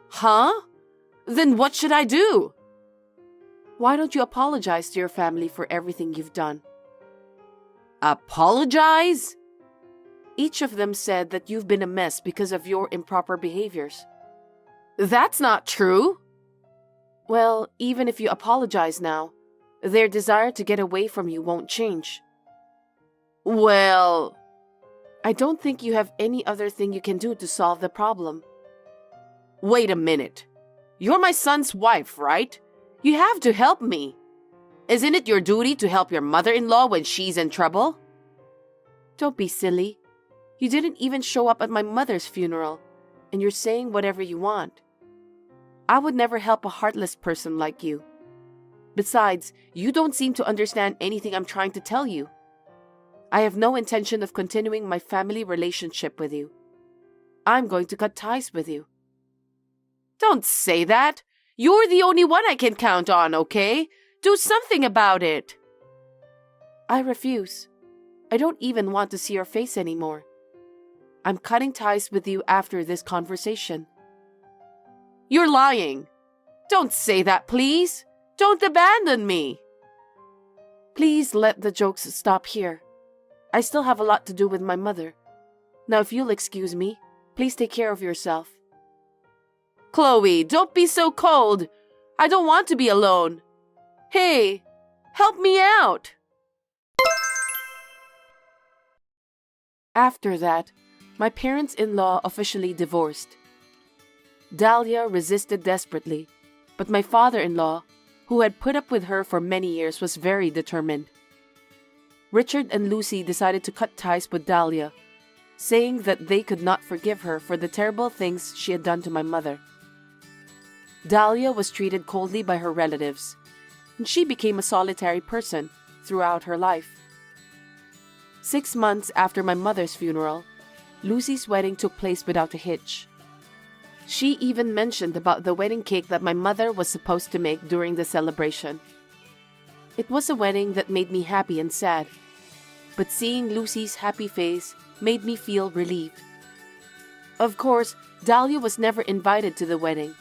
Huh? Then what should I do? Why don't you apologize to your family for everything you've done? Apologize? Each of them said that you've been a mess because of your improper behaviors. That's not true. Well, even if you apologize now, their desire to get away from you won't change. Well, I don't think you have any other thing you can do to solve the problem. Wait a minute. You're my son's wife, right? You have to help me. Isn't it your duty to help your mother-in-law when she's in trouble? Don't be silly. You didn't even show up at my mother's funeral, and you're saying whatever you want. I would never help a heartless person like you. Besides, you don't seem to understand anything I'm trying to tell you. I have no intention of continuing my family relationship with you. I'm going to cut ties with you. Don't say that. You're the only one I can count on, okay? Do something about it. I refuse. I don't even want to see your face anymore. I'm cutting ties with you after this conversation. You're lying. Don't say that, please. Don't abandon me. Please let the jokes stop here. I still have a lot to do with my mother. Now, if you'll excuse me, please take care of yourself. Chloe, don't be so cold. I don't want to be alone. Hey, help me out. After that, my parents-in-law officially divorced. Dahlia resisted desperately, but my father-in-law, who had put up with her for many years, was very determined. Richard and Lucy decided to cut ties with Dahlia, saying that they could not forgive her for the terrible things she had done to my mother. Dahlia was treated coldly by her relatives, and she became a solitary person throughout her life. 6 months after my mother's funeral, Lucy's wedding took place without a hitch. She even mentioned about the wedding cake that my mother was supposed to make during the celebration. It was a wedding that made me happy and sad, but seeing Lucy's happy face made me feel relieved. Of course, Dahlia was never invited to the wedding.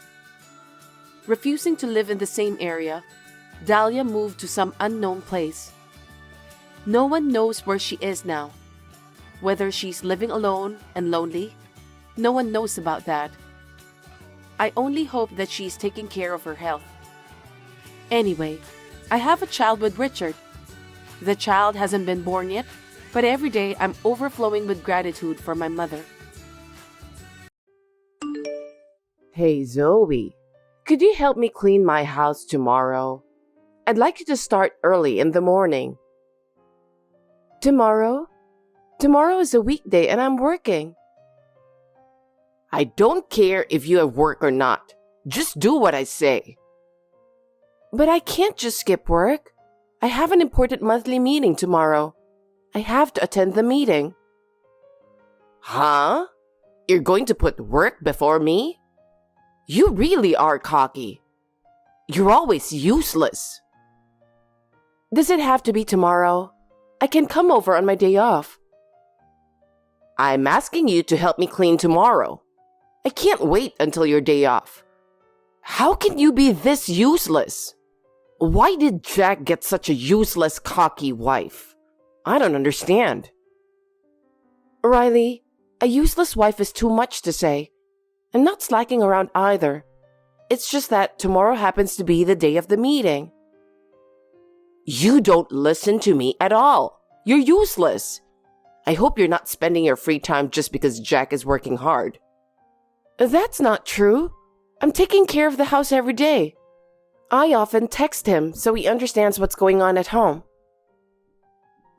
Refusing to live in the same area, Dahlia moved to some unknown place. No one knows where she is now. Whether she's living alone and lonely, no one knows about that. I only hope that she's taking care of her health. Anyway, I have a child with Richard. The child hasn't been born yet, but every day I'm overflowing with gratitude for my mother. Hey Zoe, could you help me clean my house tomorrow? I'd like you to start early in the morning. Tomorrow? Tomorrow is a weekday and I'm working. I don't care if you have work or not. Just do what I say. But I can't just skip work. I have an important monthly meeting tomorrow. I have to attend the meeting. Huh? You're going to put work before me? You really are cocky. You're always useless. Does it have to be tomorrow? I can come over on my day off. I'm asking you to help me clean tomorrow. I can't wait until your day off. How can you be this useless? Why did Jack get such a useless, cocky wife? I don't understand. Riley, a useless wife is too much to say. I'm not slacking around either. It's just that tomorrow happens to be the day of the meeting. You don't listen to me at all. You're useless. I hope you're not spending your free time just because Jack is working hard. That's not true. I'm taking care of the house every day. I often text him so he understands what's going on at home.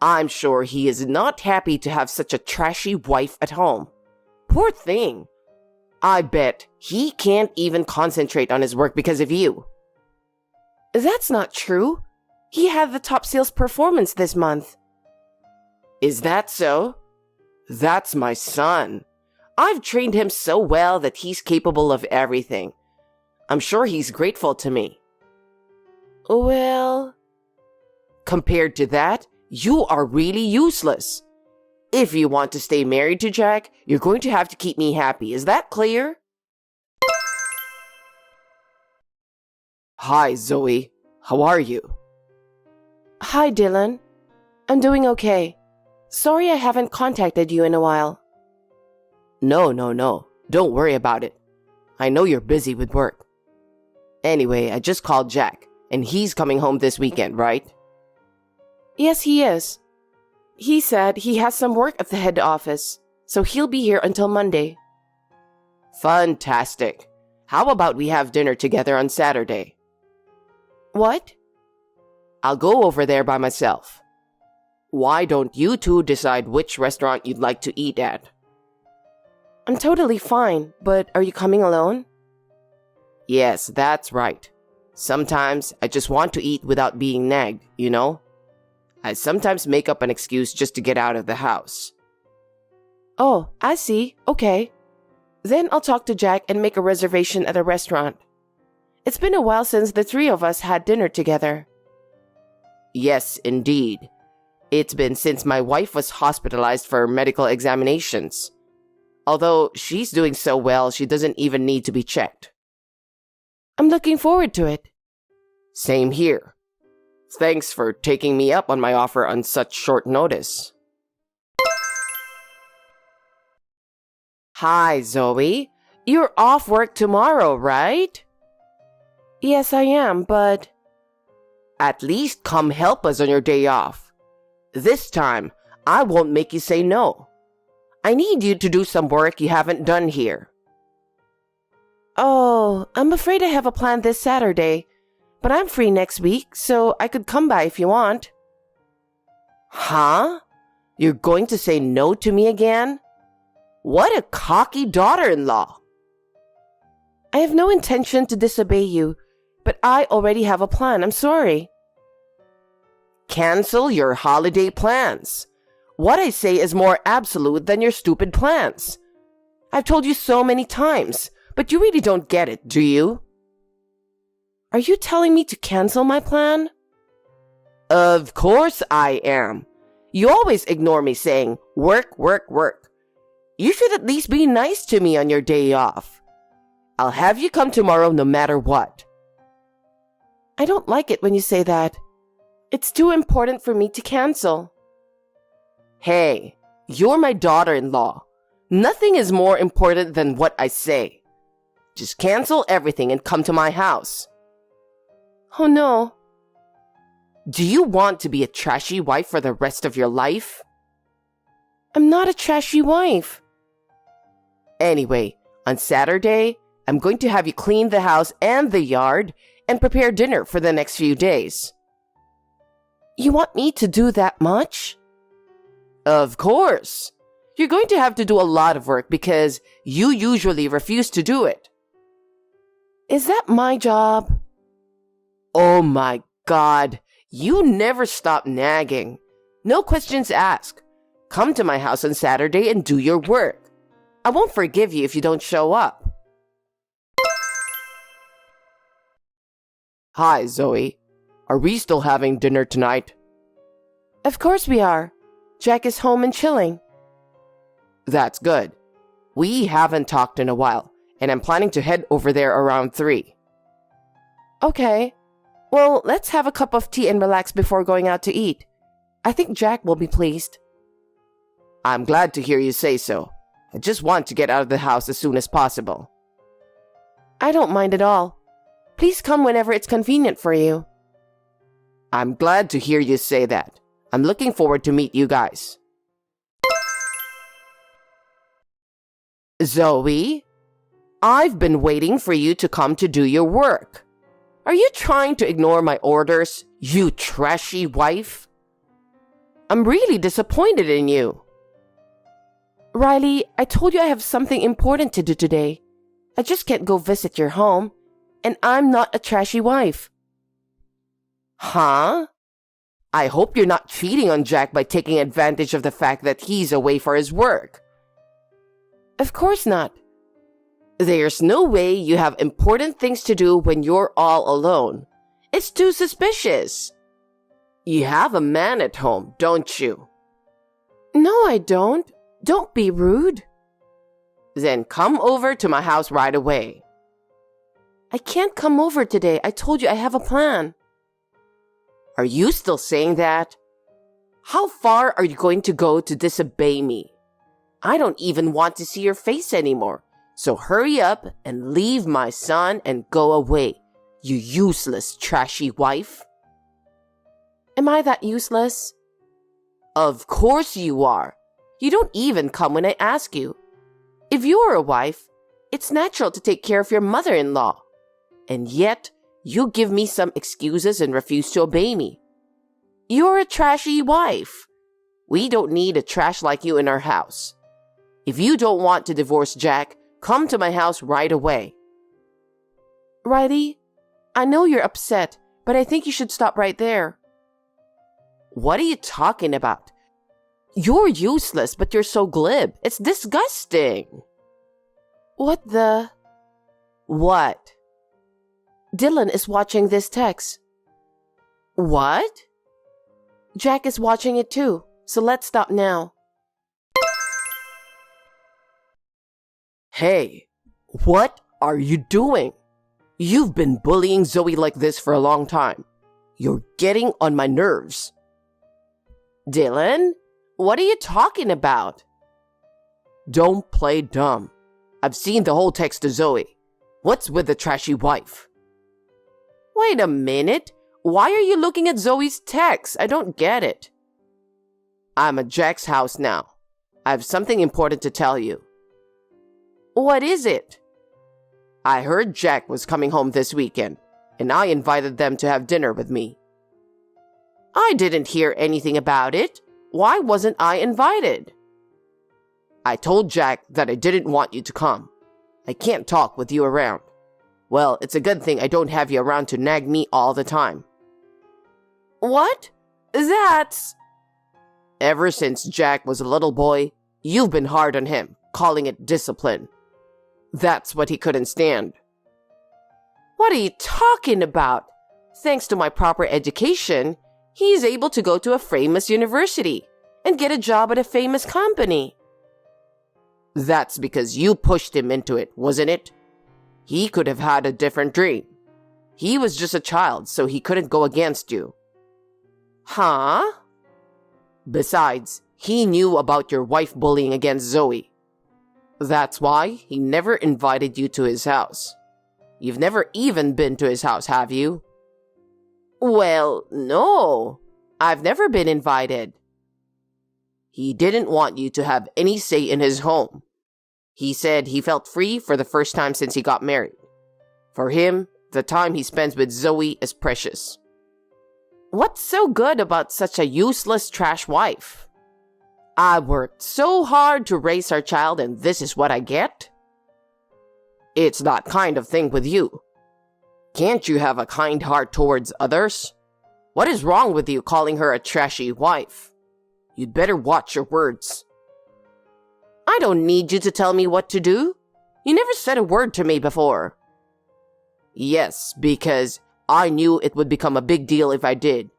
I'm sure he is not happy to have such a trashy wife at home. Poor thing. I bet he can't even concentrate on his work because of you. That's not true. He had the top sales performance this month. Is that so? That's my son. I've trained him so well that he's capable of everything. I'm sure he's grateful to me. Well, compared to that, you are really useless. If you want to stay married to Jack, you're going to have to keep me happy. Is that clear? Hi, Zoe. How are you? Hi, Dylan. I'm doing okay. Sorry I haven't contacted you in a while. No. Don't worry about it. I know you're busy with work. Anyway, I just called Jack, and he's coming home this weekend, right? Yes, he is. He said he has some work at the head office, so he'll be here until Monday. Fantastic. How about we have dinner together on Saturday? What? I'll go over there by myself. Why don't you two decide which restaurant you'd like to eat at? I'm totally fine, but are you coming alone? Yes, that's right. Sometimes I just want to eat without being nagged, you know? I sometimes make up an excuse just to get out of the house. Oh, I see. Okay. Then I'll talk to Jack and make a reservation at a restaurant. It's been a while since the three of us had dinner together. Yes, indeed. It's been since my wife was hospitalized for medical examinations. Although she's doing so well, she doesn't even need to be checked. I'm looking forward to it. Same here. Thanks for taking me up on my offer on such short notice. Hi, Zoe. You're off work tomorrow, right? Yes, I am, but... At least come help us on your day off. This time, I won't make you say no. I need you to do some work you haven't done here. Oh, I'm afraid I have a plan this Saturday, but I'm free next week, so I could come by if you want. Huh? You're going to say no to me again? What a cocky daughter-in-law. I have no intention to disobey you, but I already have a plan. I'm sorry. Cancel your holiday plans. What I say is more absolute than your stupid plans. I've told you so many times, but you really don't get it, do you? Are you telling me to cancel my plan? Of course I am. You always ignore me saying, work, work, work. You should at least be nice to me on your day off. I'll have you come tomorrow no matter what. I don't like it when you say that. It's too important for me to cancel. Hey, you're my daughter-in-law. Nothing is more important than what I say. Just cancel everything and come to my house. Oh no. Do you want to be a trashy wife for the rest of your life? I'm not a trashy wife. Anyway, on Saturday, I'm going to have you clean the house and the yard and prepare dinner for the next few days. You want me to do that much? Of course. You're going to have to do a lot of work because you usually refuse to do it. Is that my job? Oh my God. You never stop nagging. No questions asked. Come to my house on Saturday and do your work. I won't forgive you if you don't show up. Hi, Zoe. Are we still having dinner tonight? Of course we are. Jack is home and chilling. That's good. We haven't talked in a while, and I'm planning to head over there around 3. Okay. Well, let's have a cup of tea and relax before going out to eat. I think Jack will be pleased. I'm glad to hear you say so. I just want to get out of the house as soon as possible. I don't mind at all. Please come whenever it's convenient for you. I'm glad to hear you say that. I'm looking forward to meet you guys. Zoe, I've been waiting for you to come to do your work. Are you trying to ignore my orders, you trashy wife? I'm really disappointed in you. Riley, I told you I have something important to do today. I just can't go visit your home, and I'm not a trashy wife. Huh? I hope you're not cheating on Jack by taking advantage of the fact that he's away for his work. Of course not. There's no way you have important things to do when you're all alone. It's too suspicious. You have a man at home, don't you? No, I don't. Don't be rude. Then come over to my house right away. I can't come over today. I told you I have a plan. Are you still saying that? How far are you going to go to disobey me? I don't even want to see your face anymore. So hurry up and leave my son and go away, you useless, trashy wife. Am I that useless? Of course you are. You don't even come when I ask you. If you are a wife, it's natural to take care of your mother-in-law. And yet, you give me some excuses and refuse to obey me. You're a trashy wife. We don't need a trash like you in our house. If you don't want to divorce Jack, come to my house right away. Riley, I know you're upset, but I think you should stop right there. What are you talking about? You're useless, but you're so glib. It's disgusting. What the? What? Dylan is watching this text. What? Jack is watching it too, so let's stop now. Hey, what are you doing? You've been bullying Zoe like this for a long time. You're getting on my nerves. Dylan, what are you talking about? Don't play dumb. I've seen the whole text to Zoe. What's with the trashy wife? Wait a minute. Why are you looking at Zoe's text? I don't get it. I'm at Jack's house now. I have something important to tell you. What is it? I heard Jack was coming home this weekend, and I invited them to have dinner with me. I didn't hear anything about it. Why wasn't I invited? I told Jack that I didn't want you to come. I can't talk with you around. Well, it's a good thing I don't have you around to nag me all the time. What? That's... Ever since Jack was a little boy, you've been hard on him, calling it discipline. That's what he couldn't stand. What are you talking about? Thanks to my proper education, he's able to go to a famous university and get a job at a famous company. That's because you pushed him into it, wasn't it? He could have had a different dream. He was just a child, so he couldn't go against you. Huh? Besides, he knew about your wife bullying against Zoe. That's why he never invited you to his house. You've never even been to his house, have you? Well, no. I've never been invited. He didn't want you to have any say in his home. He said he felt free for the first time since he got married. For him, the time he spends with Zoe is precious. What's so good about such a useless trash wife? I worked so hard to raise our child and this is what I get? It's that kind of thing with you. Can't you have a kind heart towards others? What is wrong with you calling her a trashy wife? You'd better watch your words. I don't need you to tell me what to do. You never said a word to me before. Yes, because I knew it would become a big deal if I did.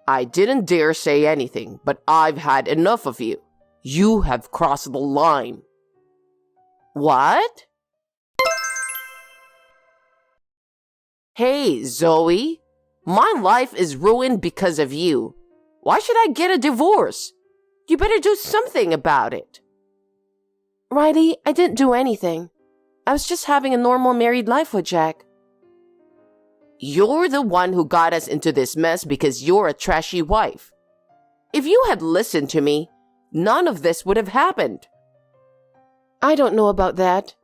I didn't dare say anything, but I've had enough of you. You have crossed the line. What? Hey, Zoe. My life is ruined because of you. Why should I get a divorce? You better do something about it. Riley, I didn't do anything. I was just having a normal married life with Jack. You're the one who got us into this mess because you're a trashy wife. If you had listened to me, none of this would have happened. I don't know about that.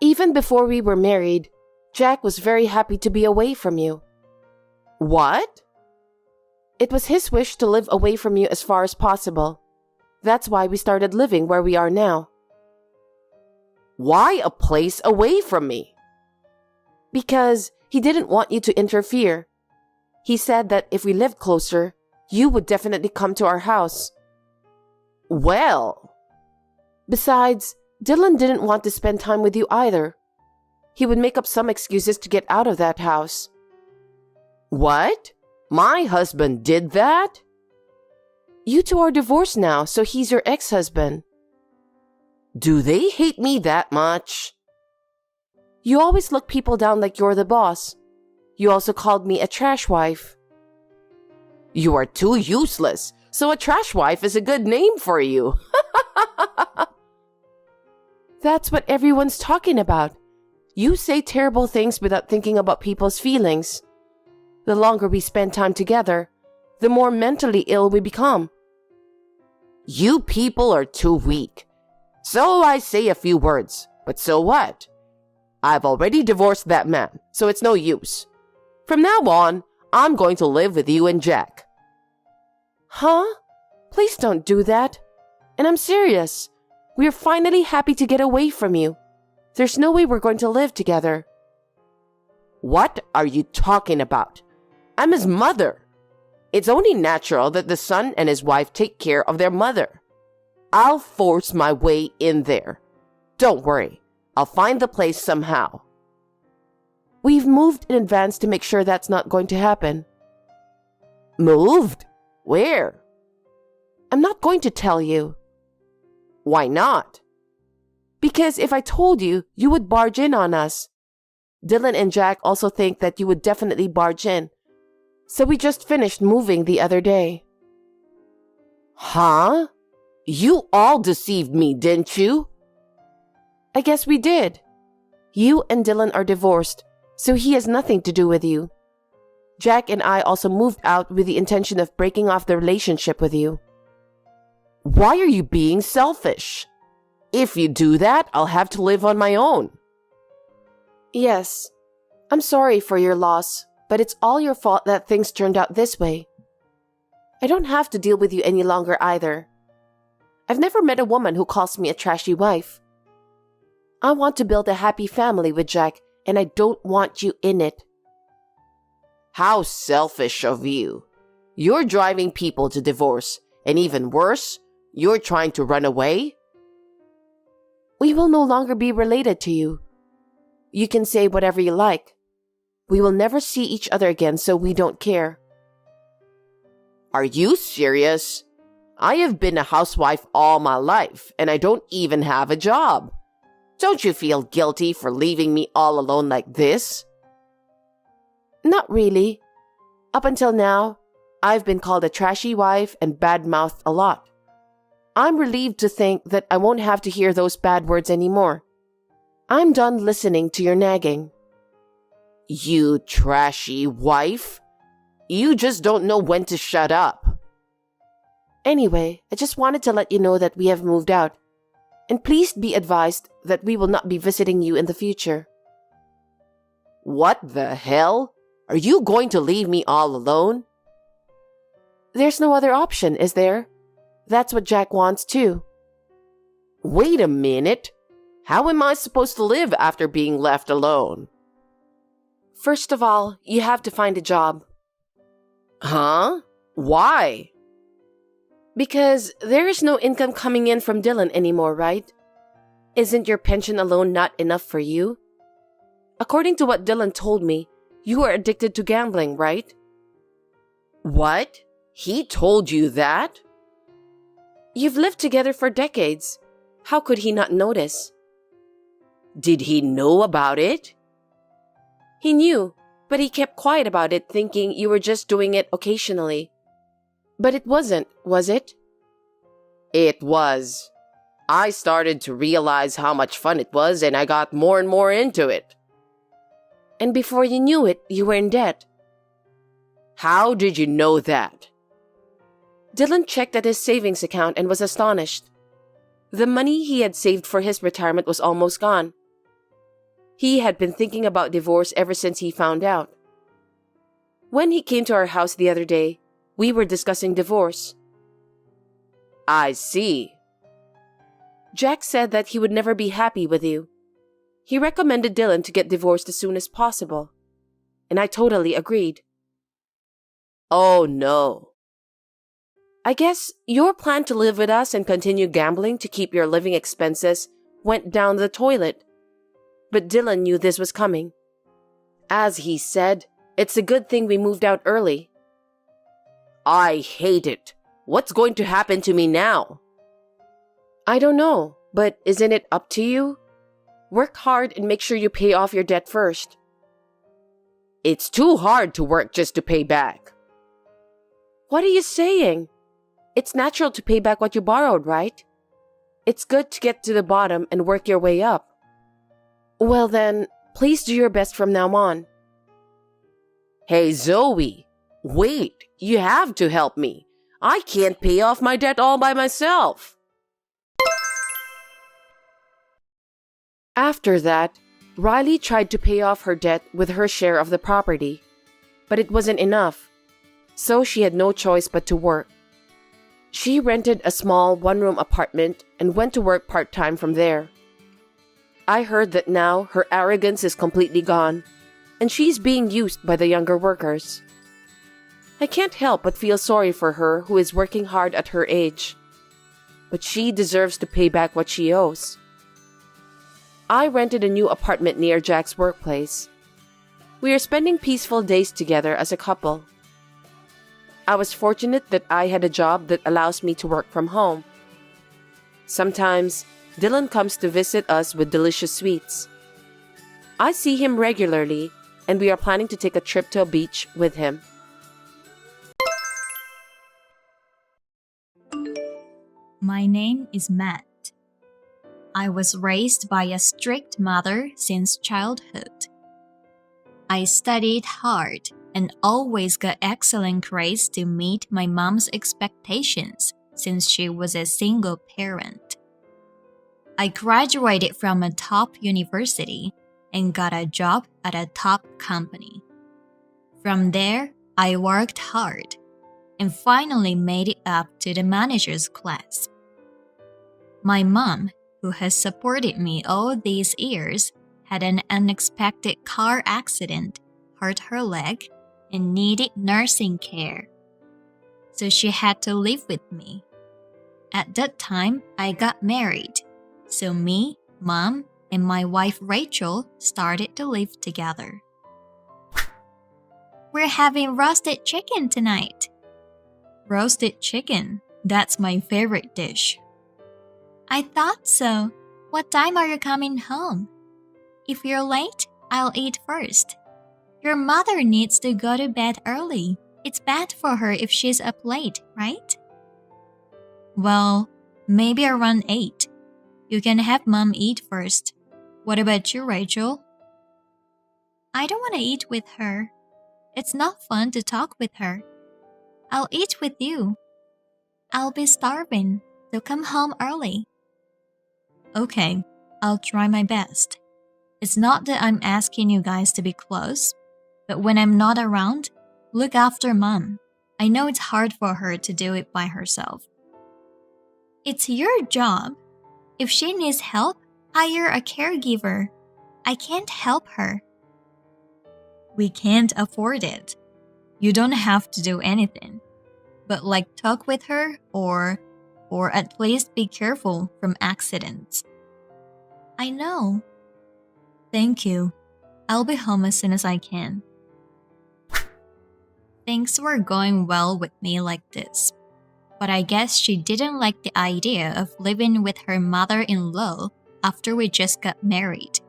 Even before we were married, Jack was very happy to be away from you. What? It was his wish to live away from you as far as possible. That's why we started living where we are now. Why a place away from me? Because he didn't want you to interfere. He said that if we lived closer, you would definitely come to our house. Well. Besides, Dylan didn't want to spend time with you either. He would make up some excuses to get out of that house. What? My husband did that? You two are divorced now, so he's your ex-husband. Do they hate me that much? You always look people down like you're the boss. You also called me a trash wife. You are too useless, so a trash wife is a good name for you. That's what everyone's talking about. You say terrible things without thinking about people's feelings. The longer we spend time together, the more mentally ill we become. You people are too weak. So I say a few words, but so what? I've already divorced that man, so it's no use. From now on, I'm going to live with you and Jack. Huh? Please don't do that. And I'm serious. We're finally happy to get away from you. There's no way we're going to live together. What are you talking about? I'm his mother. It's only natural that the son and his wife take care of their mother. I'll force my way in there. Don't worry. I'll find the place somehow. We've moved in advance to make sure that's not going to happen. Moved? Where? I'm not going to tell you. Why not? Because if I told you, you would barge in on us. Dylan and Jack also think that you would definitely barge in. So we just finished moving the other day. Huh? You all deceived me, didn't you? I guess we did. You and Dylan are divorced, so he has nothing to do with you. Jack and I also moved out with the intention of breaking off the relationship with you. Why are you being selfish? If you do that, I'll have to live on my own. Yes, I'm sorry for your loss, but it's all your fault that things turned out this way. I don't have to deal with you any longer either. I've never met a woman who calls me a trashy wife. I want to build a happy family with Jack, and I don't want you in it. How selfish of you. You're driving people to divorce, and even worse, you're trying to run away? We will no longer be related to you. You can say whatever you like. We will never see each other again, so we don't care. Are you serious? I have been a housewife all my life, and I don't even have a job. Don't you feel guilty for leaving me all alone like this? Not really. Up until now, I've been called a trashy wife and bad-mouthed a lot. I'm relieved to think that I won't have to hear those bad words anymore. I'm done listening to your nagging. You trashy wife. You just don't know when to shut up. Anyway, I just wanted to let you know that we have moved out. And please be advised that we will not be visiting you in the future. What the hell? Are you going to leave me all alone? There's no other option, is there? That's what Jack wants too. Wait a minute. How am I supposed to live after being left alone? First of all, you have to find a job. Huh? Why? Because there is no income coming in from Dylan anymore, right? Isn't your pension alone not enough for you? According to what Dylan told me, You are addicted to gambling, right? What? He told you that? You've lived together for decades. How could he not notice? Did he know about it? He knew, but he kept quiet about it, thinking you were just doing it occasionally. But it wasn't, was it? It was. I started to realize how much fun it was, and I got more and more into it. And before you knew it, you were in debt. How did you know that? Dylan checked at his savings account and was astonished. The money he had saved for his retirement was almost gone. He had been thinking about divorce ever since he found out. When he came to our house the other day, we were discussing divorce. I see. Jack said that he would never be happy with you. He recommended Dylan to get divorced as soon as possible. And I totally agreed. Oh no. I guess your plan to live with us and continue gambling to keep your living expenses went down the toilet. But Dylan knew this was coming. As he said, it's a good thing we moved out early. I hate it. What's going to happen to me now? I don't know, but isn't it up to you? Work hard and make sure you pay off your debt first. It's too hard to work just to pay back. What are you saying? It's natural to pay back what you borrowed, right? It's good to get to the bottom and work your way up. Well then, please do your best from now on. Hey Zoe, wait, you have to help me. I can't pay off my debt all by myself. After that, Riley tried to pay off her debt with her share of the property, but it wasn't enough, so she had no choice but to work. She rented a small one-room apartment and went to work part-time from there. I heard that now her arrogance is completely gone, and she's being used by the younger workers. I can't help but feel sorry for her who is working hard at her age, but she deserves to pay back what she owes. I rented a new apartment near Jack's workplace. We are spending peaceful days together as a couple. I was fortunate that I had a job that allows me to work from home. Sometimes, Dylan comes to visit us with delicious sweets. I see him regularly, and we are planning to take a trip to a beach with him. My name is Matt. I was raised by a strict mother since childhood. I studied hard and always got excellent grades to meet my mom's expectations since she was a single parent. I graduated from a top university and got a job at a top company. From there, I worked hard and finally made it up to the manager's class. My mom, who has supported me all these years, had an unexpected car accident, hurt her leg, and needed nursing care. So she had to live with me. At that time, I got married. So me, Mom, and my wife Rachel started to live together. We're having roasted chicken tonight. Roasted chicken, that's my favorite dish. I thought so. What time are you coming home? If you're late, I'll eat first. Your mother needs to go to bed early. It's bad for her if she's up late, right? Well, maybe around 8. You can have Mom eat first. What about you, Rachel? I don't want to eat with her. It's not fun to talk with her. I'll eat with you. I'll be starving, so come home early. Okay, I'll try my best. It's not that I'm asking you guys to be close, but when I'm not around, look after Mom. I know it's hard for her to do it by herself. It's your job. If she needs help, hire a caregiver. I can't help her. We can't afford it. You don't have to do anything, but like talk with her or at least be careful from accidents. I know. Thank you. I'll be home as soon as I can. Things were going well with me like this. But I guess she didn't like the idea of living with her mother-in-law after we just got married.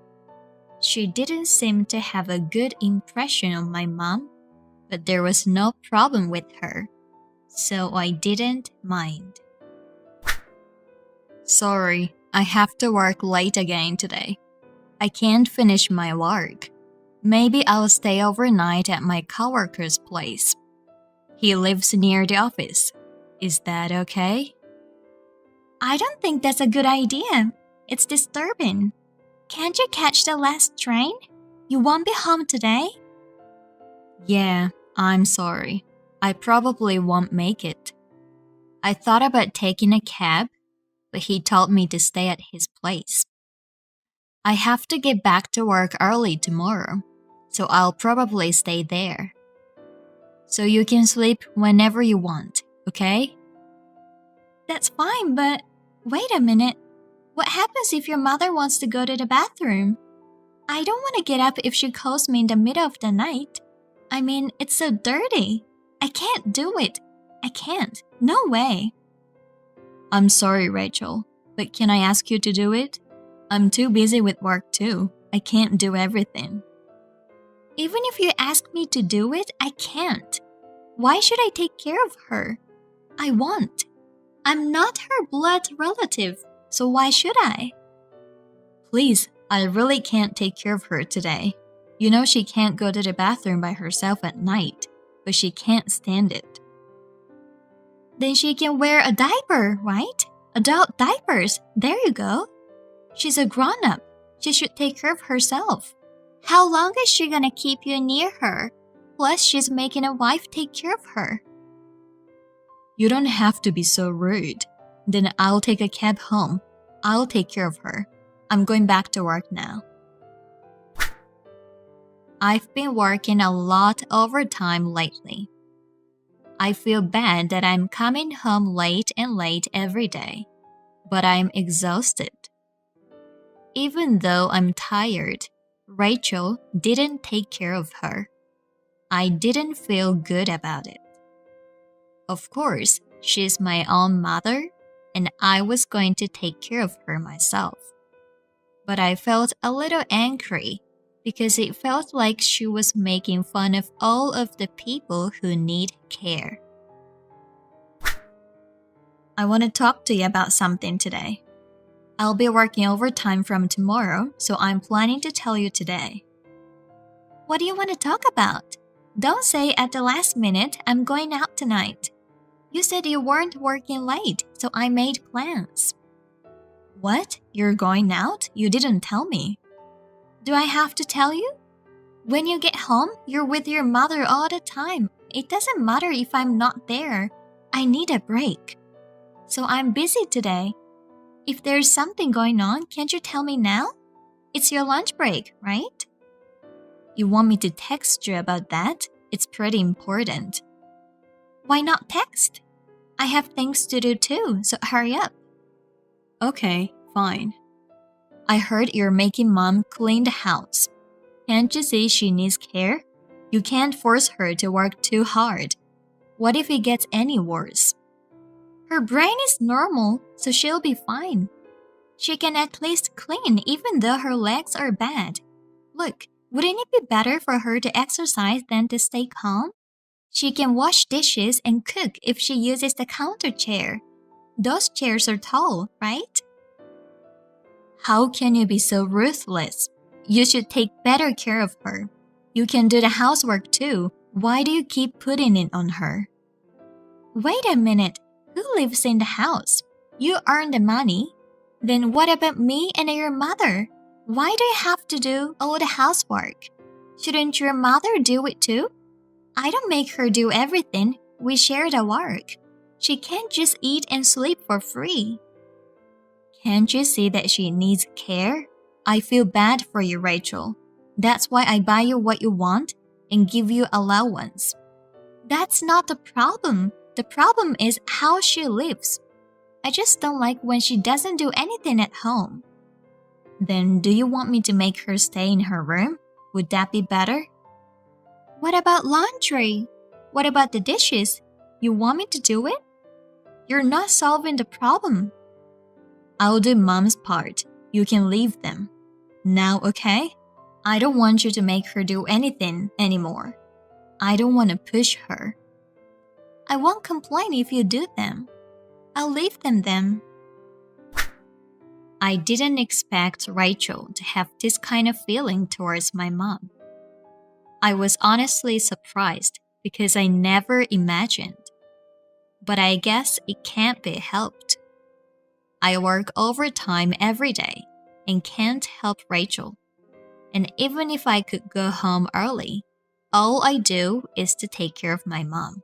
She didn't seem to have a good impression of my mom, but there was no problem with her, so I didn't mind. Sorry, I have to work late again today. I can't finish my work. Maybe I'll stay overnight at my coworker's place. He lives near the office. Is that okay? I don't think that's a good idea. It's disturbing. Can't you catch the last train? You won't be home today? Yeah, I'm sorry. I probably won't make it. I thought about taking a cab, but he told me to stay at his place. I have to get back to work early tomorrow, so I'll probably stay there. So you can sleep whenever you want, okay? That's fine, but wait a minute. What happens if your mother wants to go to the bathroom? I don't want to get up if she calls me in the middle of the night. I mean, it's so dirty. I can't do it. I can't. No way. I'm sorry, Rachel, but can I ask you to do it? I'm too busy with work too. I can't do everything. Even if you ask me to do it, I can't. Why should I take care of her? I won't. I'm not her blood relative, so why should I? Please, I really can't take care of her today. You know she can't go to the bathroom by herself at night, but she can't stand it. Then she can wear a diaper, right? Adult diapers. There you go. She's a grown-up. She should take care of herself. How long is she gonna keep you near her? Plus, she's making a wife take care of her. You don't have to be so rude. Then I'll take a cab home. I'll take care of her. I'm going back to work now. I've been working a lot overtime lately. I feel bad that I'm coming home late and late every day, but I'm exhausted. Even though I'm tired, Rachel didn't take care of her. I didn't feel good about it. Of course, she's my own mother, and I was going to take care of her myself. But I felt a little angry because it felt like she was making fun of all of the people who need care. I want to talk to you about something today. I'll be working overtime from tomorrow, so I'm planning to tell you today. What do you want to talk about? Don't say at the last minute, I'm going out tonight. You said you weren't working late, so I made plans. What? You're going out? You didn't tell me. Do I have to tell you? When you get home, you're with your mother all the time. It doesn't matter if I'm not there. I need a break. So I'm busy today. If there's something going on, can't you tell me now? It's your lunch break, right? You want me to text you about that? It's pretty important. Why not text? I have things to do too, so hurry up. Okay, fine. I heard you're making Mom clean the house. Can't you see she needs care? You can't force her to work too hard. What if it gets any worse? Her brain is normal, so she'll be fine. She can at least clean even though her legs are bad. Look, wouldn't it be better for her to exercise than to stay calm? She can wash dishes and cook if she uses the counter chair. Those chairs are tall, right? How can you be so ruthless? You should take better care of her. You can do the housework too. Why do you keep putting it on her? Wait a minute. Who lives in the house? You earn the money. Then what about me and your mother? Why do you have to do all the housework? Shouldn't your mother do it too? I don't make her do everything. We share the work. She can't just eat and sleep for free. Can't you see that she needs care? I feel bad for you, Rachel. That's why I buy you what you want and give you allowance. That's not the problem. The problem is how she lives. I just don't like when she doesn't do anything at home. Then do you want me to make her stay in her room? Would that be better? What about laundry? What about the dishes? You want me to do it? You're not solving the problem. I'll do Mom's part. You can leave them. Now, okay? I don't want you to make her do anything anymore. I don't want to push her. I won't complain if you do them. I'll leave them then. I didn't expect Rachel to have this kind of feeling towards my mom. I was honestly surprised because I never imagined. But I guess it can't be helped. I work overtime every day and can't help Rachel. And even if I could go home early, all I do is to take care of my mom.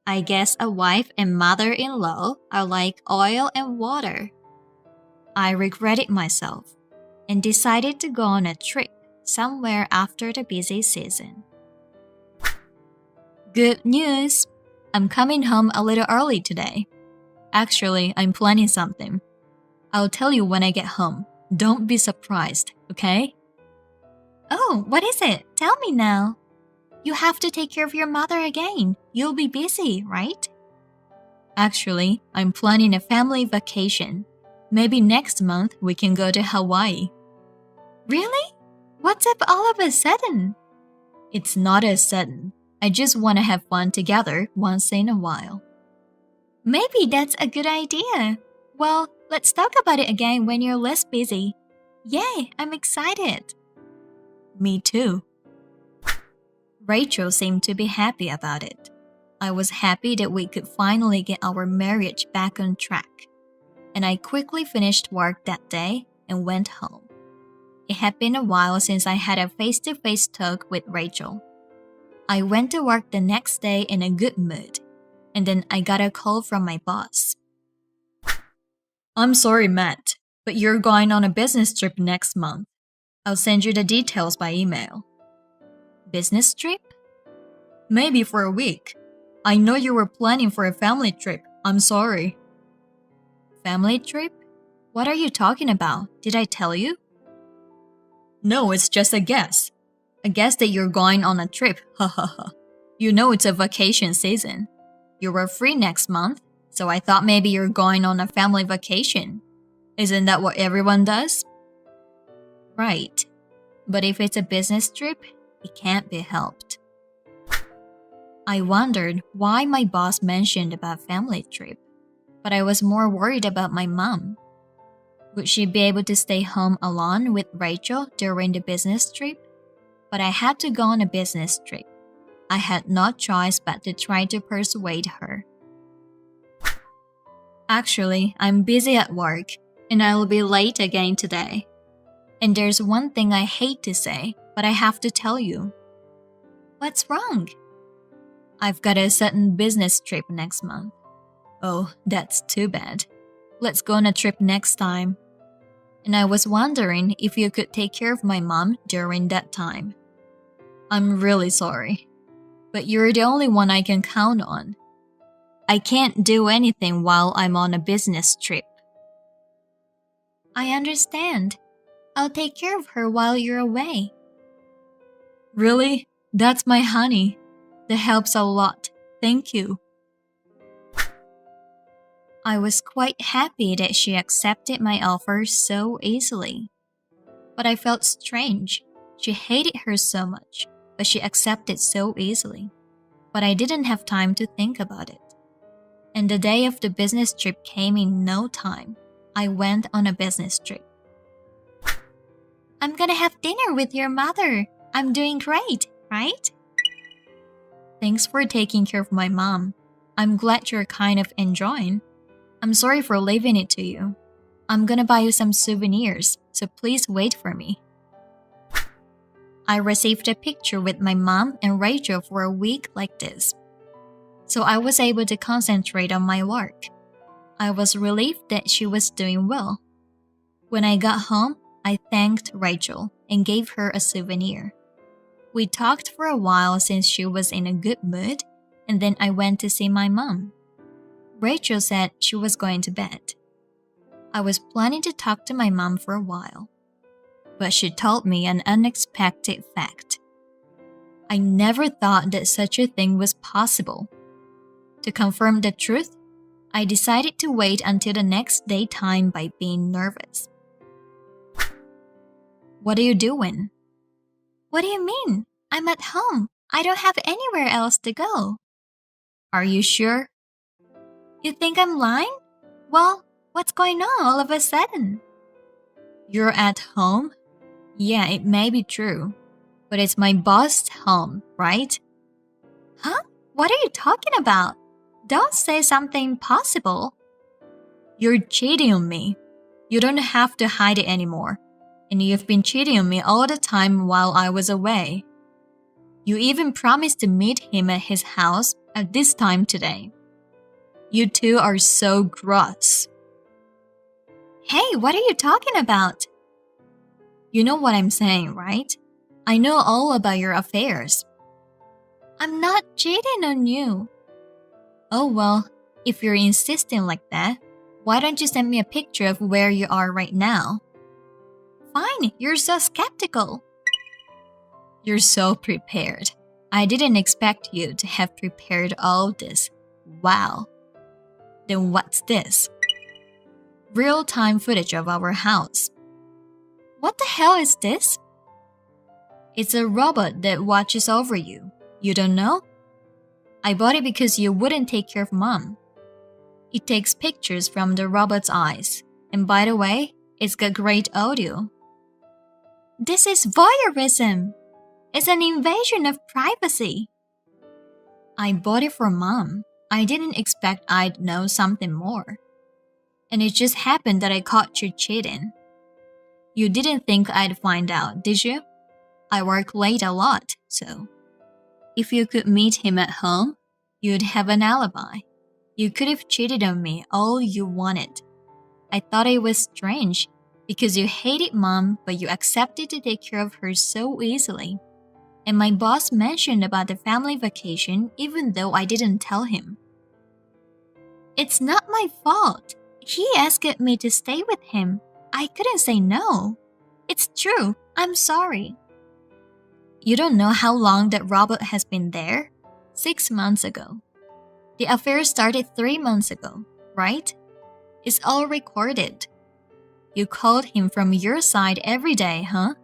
I guess a wife and mother-in-law are like oil and water. I regretted myself and decided to go on a trip somewhere after the busy season. Good news! I'm coming home a little early today. Actually, I'm planning something. I'll tell you when I get home. Don't be surprised, okay? Oh, what is it? Tell me now. You have to take care of your mother again. You'll be busy, right? Actually, I'm planning a family vacation. Maybe next month we can go to Hawaii. Really? What's up all of a sudden? It's not as sudden. I just want to have fun together once in a while. Maybe that's a good idea. Well, let's talk about it again when you're less busy. Yay, I'm excited. Me too. Rachel seemed to be happy about it. I was happy that we could finally get our marriage back on track. And I quickly finished work that day and went home. It had been a while since I had a face-to-face talk with Rachel. I went to work the next day in a good mood, and then I got a call from my boss. I'm sorry, Matt, but you're going on a business trip next month. I'll send you the details by email. Business trip? Maybe for a week. I know you were planning for a family trip. I'm sorry. Family trip? What are you talking about? Did I tell you? No, it's just a guess. A guess that you're going on a trip, ha ha ha. You know it's a vacation season. You were free next month, so I thought maybe you're going on a family vacation. Isn't that what everyone does? Right. But if it's a business trip, it can't be helped. I wondered why my boss mentioned about family trip, but I was more worried about my mom. Would she be able to stay home alone with Rachel during the business trip? But I had to go on a business trip. I had no choice but to try to persuade her. Actually, I'm busy at work, and I'll be late again today. And there's one thing I hate to say, but I have to tell you. What's wrong? I've got a sudden business trip next month. Oh, that's too bad. Let's go on a trip next time. And I was wondering if you could take care of my mom during that time. I'm really sorry, but you're the only one I can count on. I can't do anything while I'm on a business trip. I understand. I'll take care of her while you're away. Really? That's my honey. That helps a lot. Thank you. I was quite happy that she accepted my offer so easily. But I felt strange. She hated her so much, but she accepted so easily. But I didn't have time to think about it. And the day of the business trip came in no time. I went on a business trip. I'm gonna have dinner with your mother. I'm doing great, right? Thanks for taking care of my mom. I'm glad you're kind of enjoying. I'm sorry for leaving it to you. I'm gonna buy you some souvenirs, so please wait for me. I received a picture with my mom and Rachel for a week like this. So I was able to concentrate on my work. I was relieved that she was doing well. When I got home, I thanked Rachel and gave her a souvenir. We talked for a while since she was in a good mood, and then I went to see my mom. Rachel said she was going to bed. I was planning to talk to my mom for a while, but she told me an unexpected fact. I never thought that such a thing was possible. To confirm the truth, I decided to wait until the next daytime by being nervous. What are you doing? What do you mean? I'm at home. I don't have anywhere else to go. Are you sure? You think I'm lying? Well, what's going on all of a sudden? You're at home? Yeah, it may be true. But it's my boss's home, right? Huh? What are you talking about? Don't say something impossible. You're cheating on me. You don't have to hide it anymore. And you've been cheating on me all the time while I was away. You even promised to meet him at his house at this time today. You two are so gross. Hey, what are you talking about? You know what I'm saying, right? I know all about your affairs. I'm not cheating on you. Oh well, if you're insisting like that, why don't you send me a picture of where you are right now? Fine, you're so skeptical. You're so prepared. I didn't expect you to have prepared all this. Wow. Then what's this? Real-time footage of our house. What the hell is this? It's a robot that watches over you. You don't know? I bought it because you wouldn't take care of Mom. It takes pictures from the robot's eyes. And by the way, it's got great audio. This is voyeurism. It's an invasion of privacy. I bought it for Mom. I didn't expect I'd know something more. And it just happened that I caught you cheating. You didn't think I'd find out, did you? I work late a lot, so. If you could meet him at home, you'd have an alibi. You could have cheated on me all you wanted. I thought it was strange because you hated Mom, but you accepted to take care of her so easily. And my boss mentioned about the family vacation even though I didn't tell him. It's not my fault. He asked me to stay with him. I couldn't say no. It's true. I'm sorry. You don't know how long that robot has been there? 6 months ago. The affair started 3 months ago, right? It's all recorded. You called him from your side every day, huh?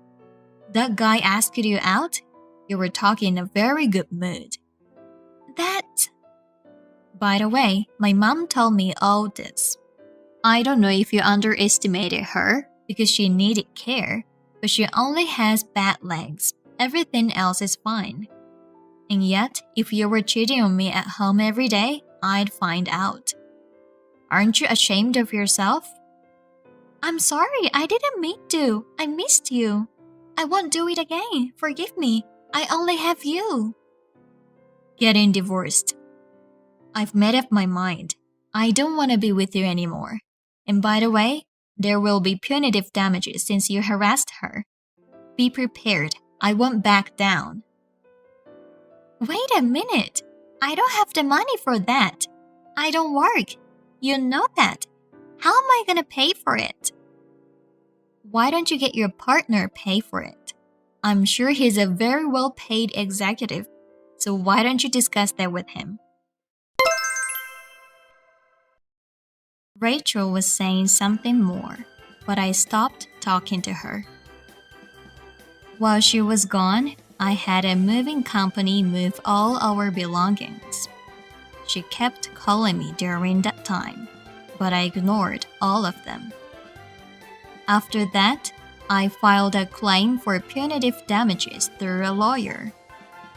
That guy asked you out? You were talking in a very good mood. By the way, my mom told me all this. I don't know if you underestimated her because she needed care, but she only has bad legs. Everything else is fine. And yet, if you were cheating on me at home every day, I'd find out. Aren't you ashamed of yourself? I'm sorry, I didn't mean to. I missed you. I won't do it again. Forgive me. I only have you. Getting divorced. I've made up my mind. I don't want to be with you anymore. And by the way, there will be punitive damages since you harassed her. Be prepared. I won't back down. Wait a minute. I don't have the money for that. I don't work. You know that. How am I going to pay for it? Why don't you get your partner pay for it? I'm sure he's a very well-paid executive, so why don't you discuss that with him? Rachel was saying something more, but I stopped talking to her. While she was gone, I had a moving company move all our belongings. She kept calling me during that time, but I ignored all of them. After that, I filed a claim for punitive damages through a lawyer,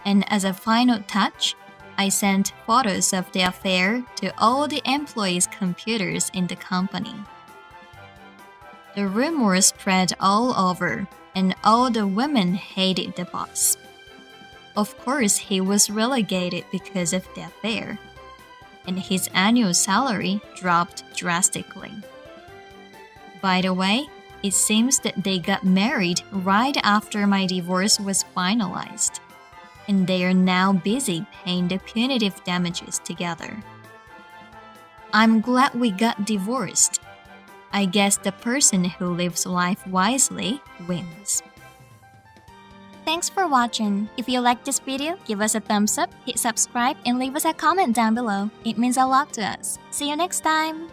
and as a final touch, I sent photos of the affair to all the employees' computers in the company. The rumors spread all over, and all the women hated the boss. Of course, he was relegated because of the affair, and his annual salary dropped drastically. By the way, it seems that they got married right after my divorce was finalized, and they are now busy paying the punitive damages together. I'm glad we got divorced. I guess the person who lives life wisely wins. thanks for watching. If you like this video, give us a thumbs up, hit subscribe, and leave us a comment down below. It means a lot to us. See you next time!